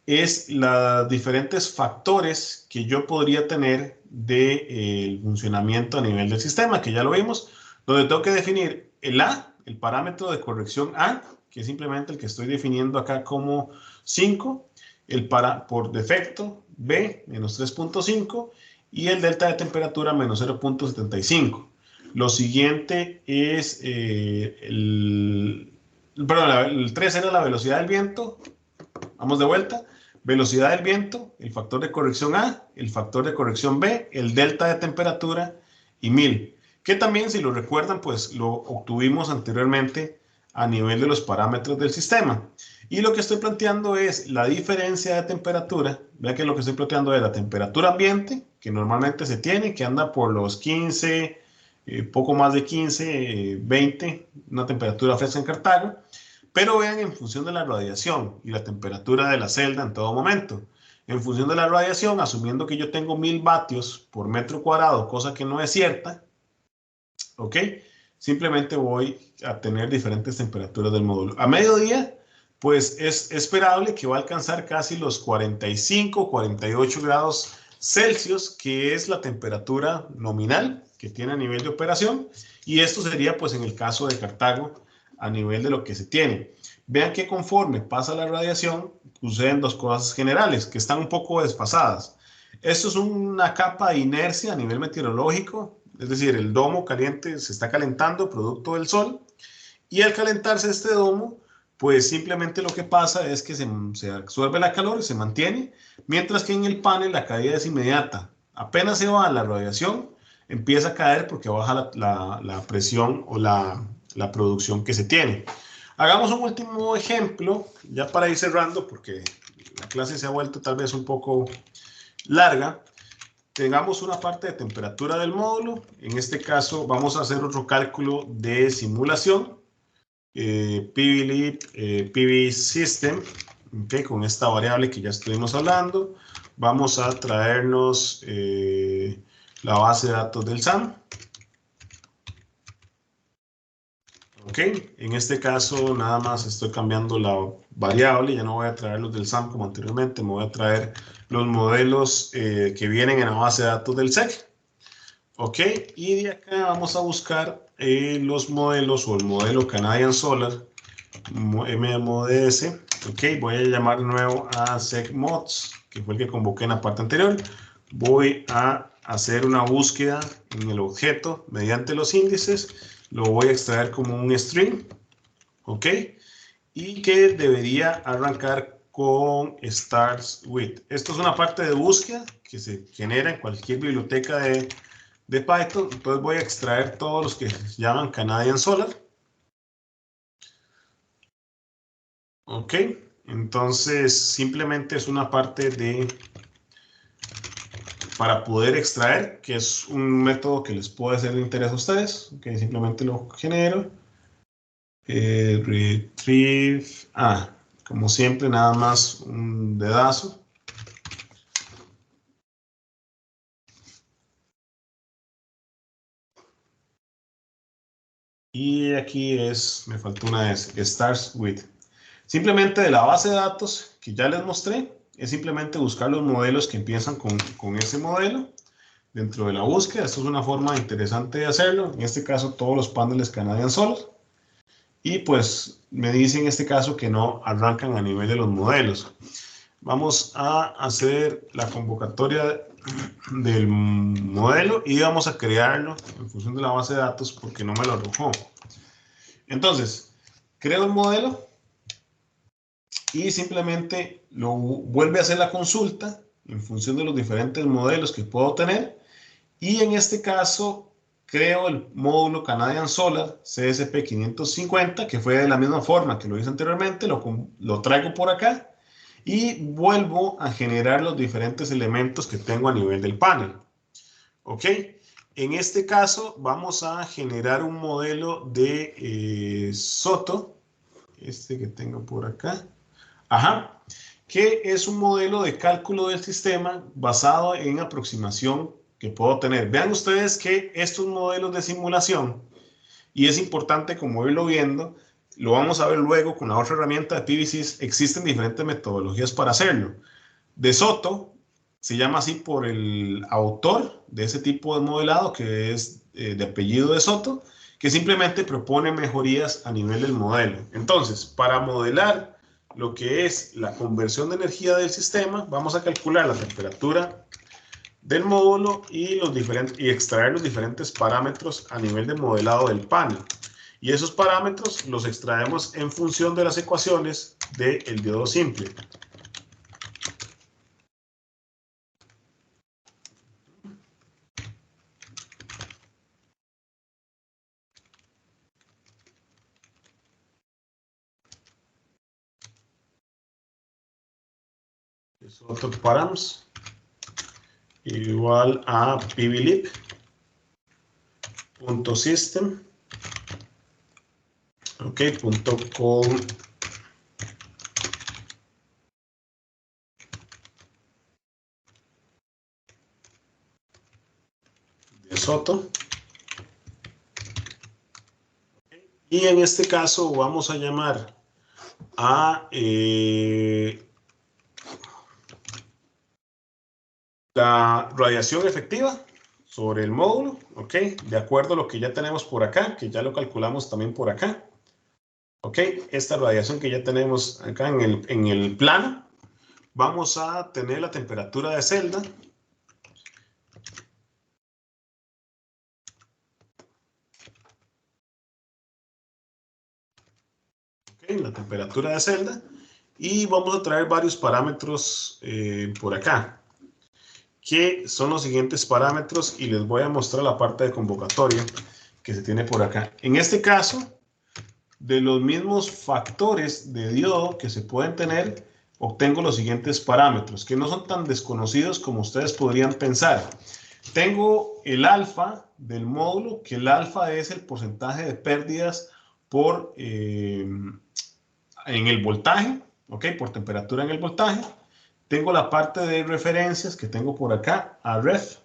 es los diferentes factores que yo podría tener del funcionamiento a nivel del sistema, que ya lo vimos, donde tengo que definir el A, el parámetro de corrección A, que es simplemente el que estoy definiendo acá como 5, por defecto B menos 3.5 y el delta de temperatura menos 0.75. Lo siguiente es el 3 era la velocidad del viento. Vamos de vuelta. Velocidad del viento, el factor de corrección A, el factor de corrección B, el delta de temperatura y 1000. Que también, si lo recuerdan, pues lo obtuvimos anteriormente a nivel de los parámetros del sistema. Y lo que estoy planteando es la diferencia de temperatura. Vean que lo que estoy planteando es la temperatura ambiente, que normalmente se tiene, que anda por los 15, poco más de 15, 20, una temperatura fresca en Cartago. Pero vean en función de la radiación y la temperatura de la celda en todo momento. En función de la radiación, asumiendo que yo tengo 1000 vatios por metro cuadrado, cosa que no es cierta, ¿ok? Simplemente voy a tener diferentes temperaturas del módulo. A mediodía, pues es esperable que va a alcanzar casi los 45, 48 grados Celsius, que es la temperatura nominal que tiene a nivel de operación. Y esto sería, pues, en el caso de Cartago, a nivel de lo que se tiene. Vean que conforme pasa la radiación, suceden dos cosas generales, que están un poco desfasadas. Esto es una capa de inercia a nivel meteorológico, es decir, el domo caliente se está calentando producto del sol, y al calentarse este domo, pues simplemente lo que pasa es que se absorbe la calor y se mantiene, mientras que en el panel la caída es inmediata. Apenas se va la radiación, empieza a caer porque baja la presión o la producción que se tiene. Hagamos un último ejemplo, ya para ir cerrando, porque la clase se ha vuelto tal vez un poco larga. Tengamos una parte de temperatura del módulo. En este caso vamos a hacer otro cálculo de simulación. PVLib, PV System, okay, con esta variable que ya estuvimos hablando. Vamos a traernos la base de datos del SAM. Ok, en este caso nada más estoy cambiando la variable, ya no voy a traer los del SAM como anteriormente, me voy a traer los modelos que vienen en la base de datos del SEC. Ok, y de acá vamos a buscar los modelos o el modelo Canadian Solar, MMODS. Ok, voy a llamar de nuevo a SecMods, que fue el que convoqué en la parte anterior. Voy a hacer una búsqueda en el objeto mediante los índices. Lo voy a extraer como un string. Ok, y que debería arrancar con starts with. Esto es una parte de búsqueda que se genera en cualquier biblioteca de Python. Entonces voy a extraer todos los que se llaman Canadian Solar. Ok, entonces simplemente es una parte de para poder extraer, que es un método que les puede ser de interés a ustedes. Ok, simplemente lo genero. Retrieve. Como siempre, nada más un dedazo. Y aquí me faltó una S, starts with. Simplemente de la base de datos que ya les mostré, es simplemente buscar los modelos que empiezan con ese modelo dentro de la búsqueda. Esto es una forma interesante de hacerlo. En este caso, todos los paneles Canadian Solar. Y pues me dice en este caso que no arrancan a nivel de los modelos. Vamos a hacer la convocatoria del modelo y vamos a crearlo en función de la base de datos porque no me lo arrojó. Entonces, creo el modelo y simplemente lo vuelve a hacer la consulta en función de los diferentes modelos que puedo tener. Y en este caso, creo el módulo Canadian Solar CSP550, que fue de la misma forma que lo hice anteriormente, lo traigo por acá y vuelvo a generar los diferentes elementos que tengo a nivel del panel. ¿Ok? En este caso, vamos a generar un modelo de SOTO, este que tengo por acá. Ajá, que es un modelo de cálculo del sistema basado en aproximación que puedo tener. Vean ustedes que estos modelos de simulación, y es importante como irlo viendo, lo vamos a ver luego con la otra herramienta de PVSys, existen diferentes metodologías para hacerlo. De Soto, se llama así por el autor de ese tipo de modelado, que es de apellido de Soto, que simplemente propone mejorías a nivel del modelo. Entonces, para modelar lo que es la conversión de energía del sistema, vamos a calcular la temperatura del módulo y extraer los diferentes parámetros a nivel de modelado del panel. Y esos parámetros los extraemos en función de las ecuaciones del diodo simple. Soto params igual a pvlib.system, ok, .call de Soto. Y en este caso vamos a llamar a la radiación efectiva sobre el módulo, ok, de acuerdo a lo que ya tenemos por acá, que ya lo calculamos también por acá. Ok, esta radiación que ya tenemos acá en el plano, vamos a tener la temperatura de celda. Ok, la temperatura de celda. Y vamos a traer varios parámetros por acá, que son los siguientes parámetros, y les voy a mostrar la parte de convocatoria que se tiene por acá. En este caso, de los mismos factores de diodo que se pueden tener, obtengo los siguientes parámetros, que no son tan desconocidos como ustedes podrían pensar. Tengo el alfa del módulo, que el alfa es el porcentaje de pérdidas en el voltaje, ¿ok? Por temperatura en el voltaje. Tengo la parte de referencias que tengo por acá, a ref.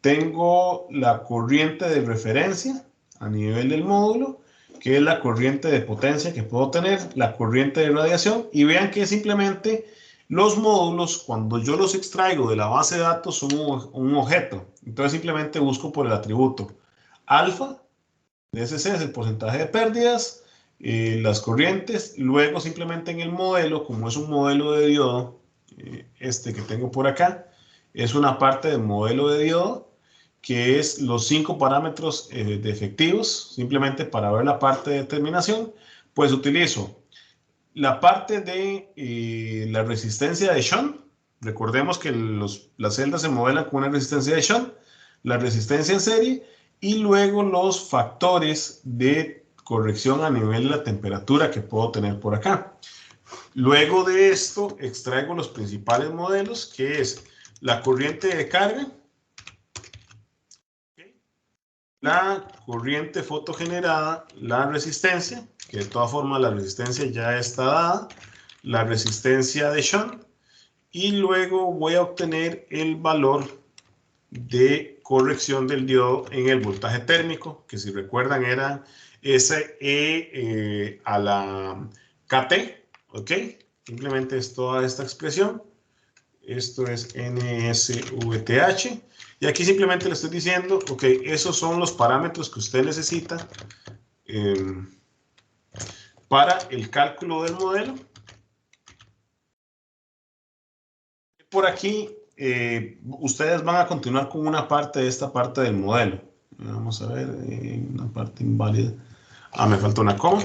Tengo la corriente de referencia, a nivel del módulo, que es la corriente de potencia que puedo tener, la corriente de radiación, y vean que simplemente los módulos, cuando yo los extraigo de la base de datos, son un objeto. Entonces simplemente busco por el atributo alfa, DSC es el porcentaje de pérdidas, las corrientes, luego simplemente en el modelo, como es un modelo de diodo, este que tengo por acá, es una parte del modelo de diodo, que es los 5 parámetros de efectivos, simplemente para ver la parte de determinación, pues utilizo la parte de la resistencia de shunt. Recordemos que las celdas se modelan con una resistencia de shunt, la resistencia en serie y luego los factores de corrección a nivel de la temperatura que puedo tener por acá. Luego de esto extraigo los principales modelos, que es la corriente de carga, la corriente fotogenerada, la resistencia, que de todas formas la resistencia ya está dada, la resistencia de shunt, y luego voy a obtener el valor de corrección del diodo en el voltaje térmico, que si recuerdan era SE a la KT, ¿ok? Simplemente es toda esta expresión. Esto es NSVTH. Y aquí simplemente le estoy diciendo, ok, esos son los parámetros que usted necesita para el cálculo del modelo. Por aquí, ustedes van a continuar con una parte de esta parte del modelo. Vamos a ver, una parte inválida. Ah, me falta una coma.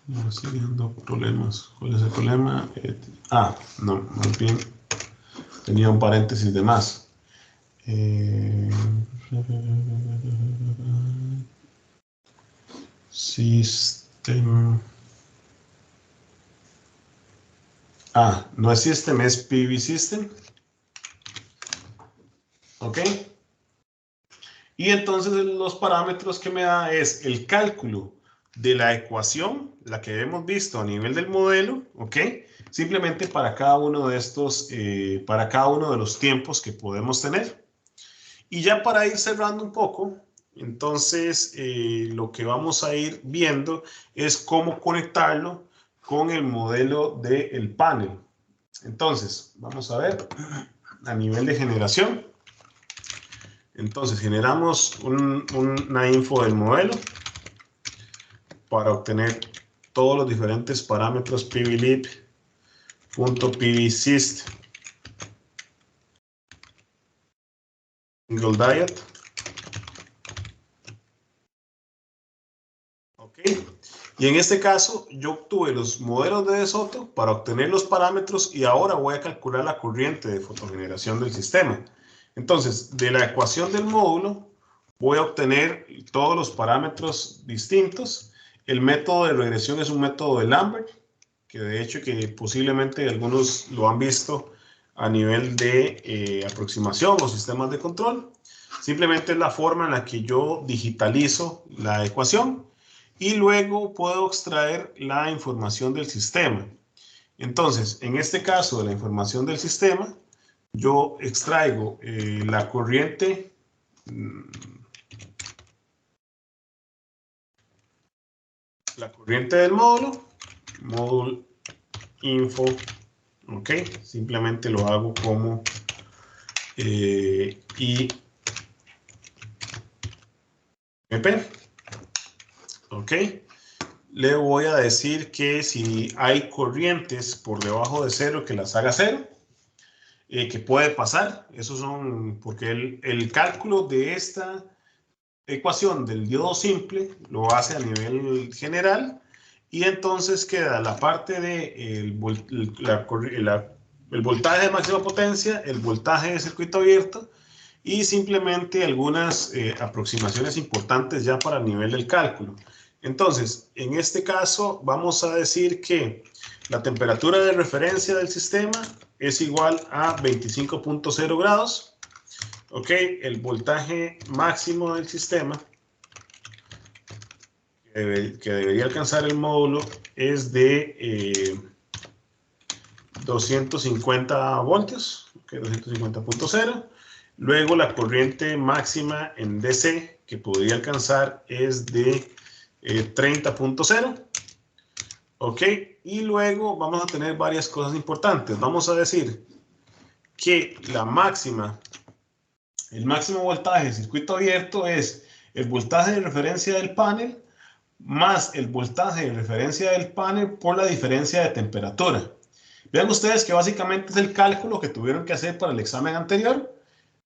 No, sigue dando problemas. ¿Cuál es el problema? No, más bien tenía un paréntesis de más. System. No es System, es PV System. ¿Ok? Y entonces los parámetros que me da es el cálculo de la ecuación, la que hemos visto a nivel del modelo, ¿ok? Simplemente para cada uno de estos, para cada uno de los tiempos que podemos tener. Y ya para ir cerrando un poco, entonces lo que vamos a ir viendo es cómo conectarlo con el modelo del panel. Entonces, vamos a ver a nivel de generación. Entonces, generamos una info del modelo para obtener todos los diferentes parámetros pvlib.pvsyst single diode. Ok. Y en este caso, yo obtuve los modelos de De Soto para obtener los parámetros y ahora voy a calcular la corriente de fotogeneración del sistema. Entonces, de la ecuación del módulo, voy a obtener todos los parámetros distintos. El método de regresión es un método de Lambert, que de hecho que posiblemente algunos lo han visto a nivel de aproximación o sistemas de control. Simplemente es la forma en la que yo digitalizo la ecuación y luego puedo extraer la información del sistema. Entonces, en este caso de la información del sistema, yo extraigo la corriente del módulo, módulo info, ok, simplemente lo hago como IMP, ok. Le voy a decir que si hay corrientes por debajo de 0, que las haga 0. Que puede pasar, esos son, porque el cálculo de esta ecuación del diodo simple lo hace a nivel general y entonces queda la parte de el voltaje de máxima potencia, el voltaje de circuito abierto y simplemente algunas aproximaciones importantes ya para el nivel del cálculo. Entonces, en este caso vamos a decir que la temperatura de referencia del sistema es igual a 25.0 grados. Ok, el voltaje máximo del sistema que debería alcanzar el módulo es de 250 voltios, okay, 250.0. Luego la corriente máxima en DC que podría alcanzar es de 30.0. Ok, y luego vamos a tener varias cosas importantes. Vamos a decir que el máximo voltaje del circuito abierto es el voltaje de referencia del panel más el voltaje de referencia del panel por la diferencia de temperatura. Vean ustedes que básicamente es el cálculo que tuvieron que hacer para el examen anterior,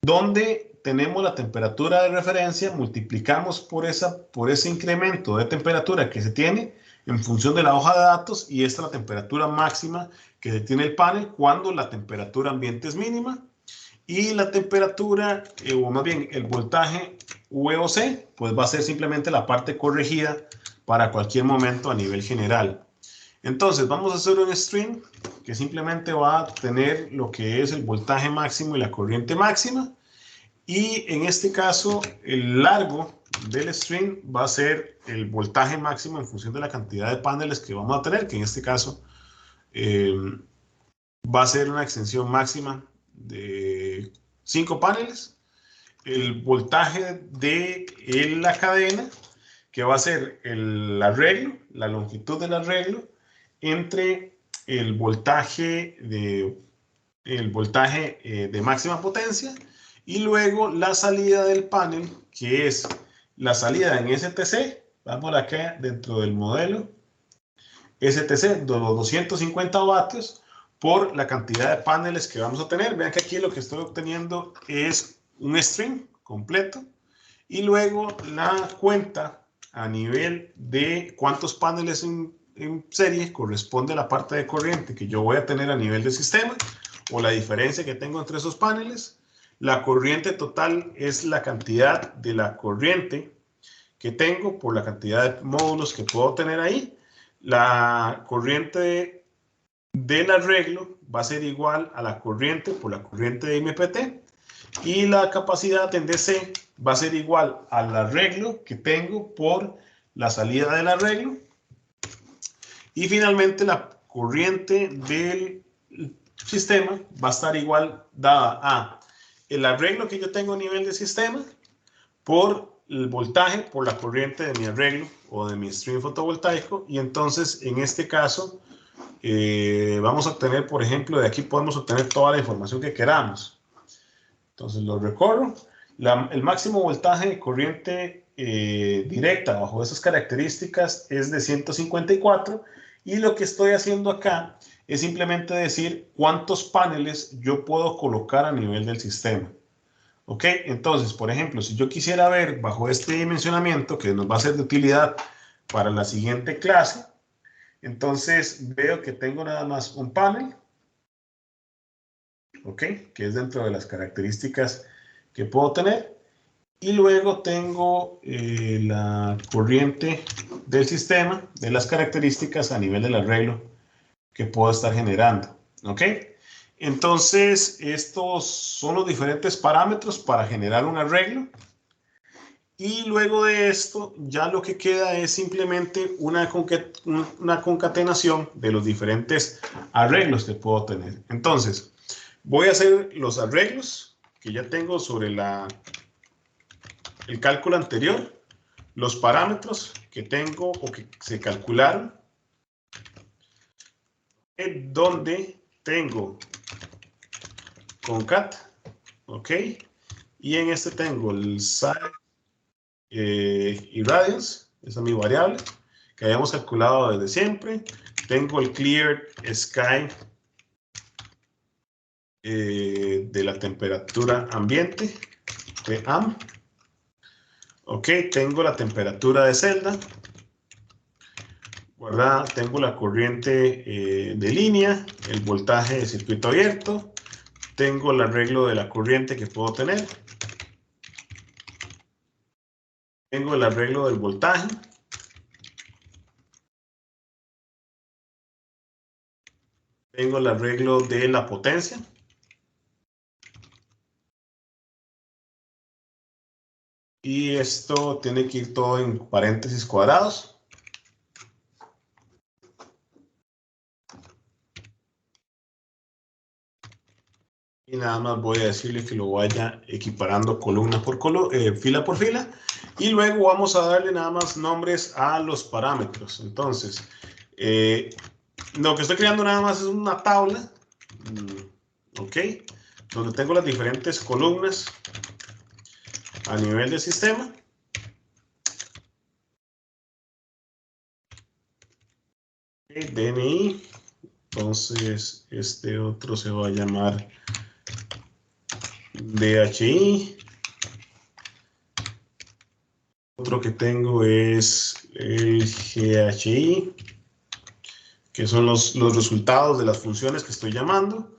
donde tenemos la temperatura de referencia, multiplicamos por ese incremento de temperatura que se tiene en función de la hoja de datos, y esta es la temperatura máxima que se tiene el panel cuando la temperatura ambiente es mínima, y la temperatura, o más bien el voltaje VOC, pues va a ser simplemente la parte corregida para cualquier momento a nivel general. Entonces vamos a hacer un string que simplemente va a tener lo que es el voltaje máximo y la corriente máxima, y en este caso el largo del string va a ser el voltaje máximo en función de la cantidad de paneles que vamos a tener, que en este caso va a ser una extensión máxima de 5 paneles. El voltaje de la cadena, que va a ser el arreglo, la longitud del arreglo, entre el voltaje de máxima potencia, y luego la salida del panel, que es la salida en STC. Vamos acá dentro del modelo STC de los 250 vatios por la cantidad de paneles que vamos a tener. Vean que aquí lo que estoy obteniendo es un string completo, y luego la cuenta a nivel de cuántos paneles en serie corresponde a la parte de corriente que yo voy a tener a nivel del sistema, o la diferencia que tengo entre esos paneles. La corriente total es la cantidad de la corriente que tengo por la cantidad de módulos que puedo tener ahí. La corriente del arreglo va a ser igual a la corriente por la corriente de MPT, y la capacidad en DC va a ser igual al arreglo que tengo por la salida del arreglo. Y finalmente la corriente del sistema va a estar igual dada a el arreglo que yo tengo a nivel de sistema por el voltaje por la corriente de mi arreglo o de mi stream fotovoltaico. Y entonces en este caso vamos a obtener, por ejemplo, de aquí podemos obtener toda la información que queramos. Entonces lo recorro. El máximo voltaje de corriente directa bajo esas características es de 154, y lo que estoy haciendo acá es simplemente decir cuántos paneles yo puedo colocar a nivel del sistema. ¿Ok? Entonces, por ejemplo, si yo quisiera ver bajo este dimensionamiento, que nos va a ser de utilidad para la siguiente clase, entonces veo que tengo nada más un panel, ¿ok? Que es dentro de las características que puedo tener. Y luego tengo la corriente del sistema, de las características a nivel del arreglo que puedo estar generando, ¿ok? Entonces, estos son los diferentes parámetros para generar un arreglo. Y luego de esto, ya lo que queda es simplemente una concatenación de los diferentes arreglos que puedo tener. Entonces, voy a hacer los arreglos que ya tengo sobre el cálculo anterior, los parámetros que tengo o que se calcularon, donde tengo concat, ok, y en este tengo el size y radiance, esa es mi variable que habíamos calculado desde siempre. Tengo el clear sky de la temperatura ambiente, Tam. Ok, tengo la temperatura de celda guardada, tengo la corriente de línea, el voltaje de circuito abierto, tengo el arreglo de la corriente que puedo tener, tengo el arreglo del voltaje, tengo el arreglo de la potencia, y esto tiene que ir todo en paréntesis cuadrados. Y nada más voy a decirle que lo vaya equiparando columna por fila por fila. Y luego vamos a darle nada más nombres a los parámetros. Entonces, lo que estoy creando nada más es una tabla. Ok. Donde tengo las diferentes columnas a nivel del sistema. DNI. Entonces, este otro se va a llamar DHI. Otro que tengo es el GHI, que son los resultados de las funciones que estoy llamando.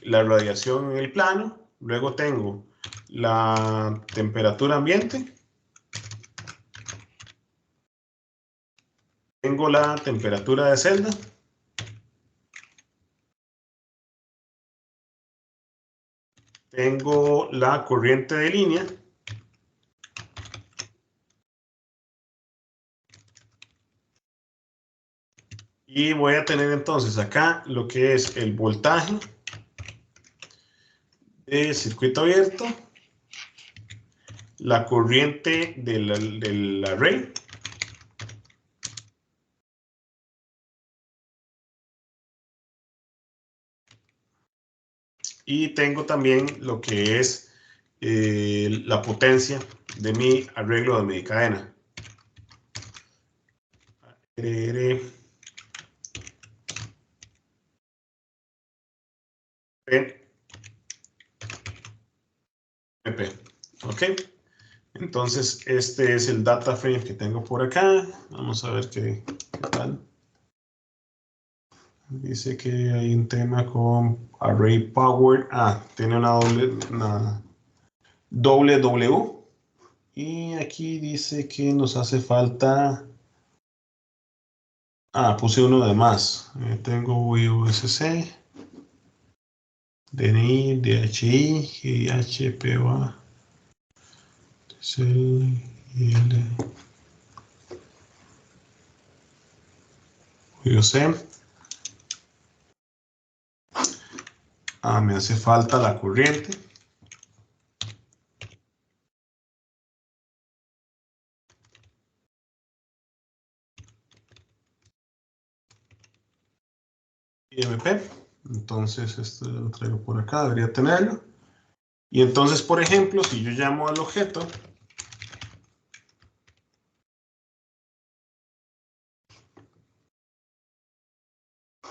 La radiación en el plano. Luego tengo la temperatura ambiente. Tengo la temperatura de celda. Tengo la corriente de línea. Y voy a tener entonces acá lo que es el voltaje de circuito abierto, la corriente del array, y tengo también lo que es la potencia de mi arreglo de mi cadena. Ok, entonces este es el data frame que tengo por acá. Vamos a ver qué tal. Dice que hay un tema con array power. Tiene una doble W. Y aquí dice que nos hace falta. Puse uno de más. Tengo USC, DNI, DHI, GIH, POA, TCL, UC. Me hace falta la corriente. IMP. Entonces, esto lo traigo por acá, debería tenerlo. Y entonces, por ejemplo, si yo llamo al objeto,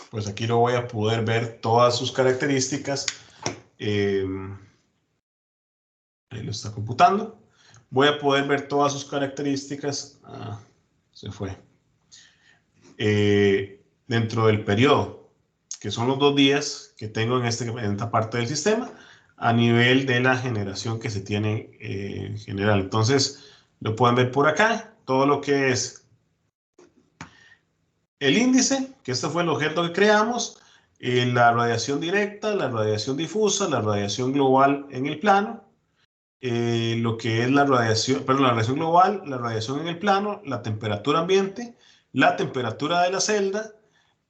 pues aquí lo voy a poder ver todas sus características. Ahí lo está computando. Voy a poder ver todas sus características. Se fue. Dentro del periodo, que son los 2 días que tengo en esta parte del sistema, a nivel de la generación que se tiene en general. Entonces, lo pueden ver por acá, todo lo que es el índice, que este fue el objeto que creamos, la radiación directa, la radiación difusa, la radiación global en el plano, lo que es la radiación global, la radiación en el plano, la temperatura ambiente, la temperatura de la celda,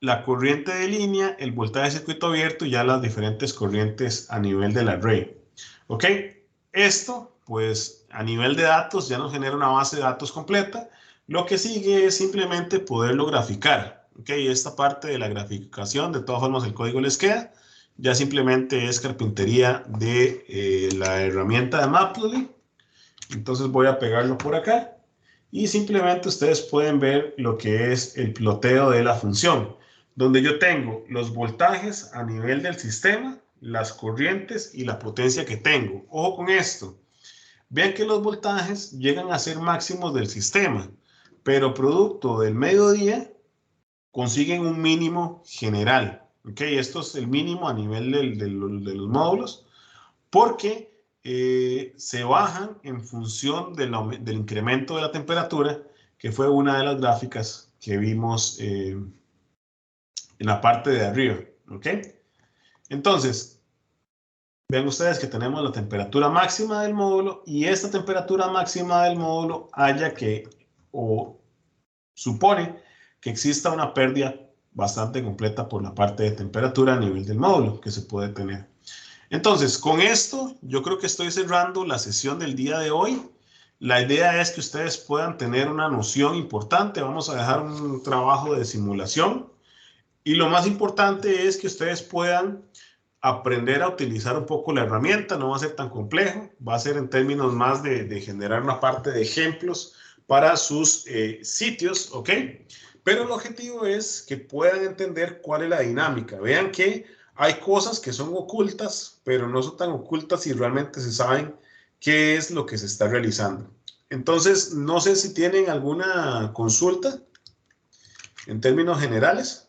la corriente de línea, el voltaje de circuito abierto y ya las diferentes corrientes a nivel del array. ¿Ok? Esto, pues, a nivel de datos ya nos genera una base de datos completa. Lo que sigue es simplemente poderlo graficar. ¿Ok? Esta parte de la graficación, de todas formas, el código les queda. Ya simplemente es carpintería de la herramienta de Matplotlib. Entonces voy a pegarlo por acá. Y simplemente ustedes pueden ver lo que es el ploteo de la función, donde yo tengo los voltajes a nivel del sistema, las corrientes y la potencia que tengo. Ojo con esto. Vean que los voltajes llegan a ser máximos del sistema, pero producto del mediodía consiguen un mínimo general. ¿Ok? Esto es el mínimo a nivel de los módulos, porque se bajan en función del incremento de la temperatura, que fue una de las gráficas que vimos en la parte de arriba. ¿Ok? Entonces, vean ustedes que tenemos la temperatura máxima del módulo y esta temperatura máxima del módulo haya que, o supone que exista una pérdida bastante completa por la parte de temperatura a nivel del módulo que se puede tener. Entonces, con esto, yo creo que estoy cerrando la sesión del día de hoy. La idea es que ustedes puedan tener una noción importante. Vamos a dejar un trabajo de simulación. Y lo más importante es que ustedes puedan aprender a utilizar un poco la herramienta. No va a ser tan complejo. Va a ser en términos más de generar una parte de ejemplos para sus sitios, ¿ok? Pero el objetivo es que puedan entender cuál es la dinámica. Vean que hay cosas que son ocultas, pero no son tan ocultas si realmente se saben qué es lo que se está realizando. Entonces, no sé si tienen alguna consulta en términos generales.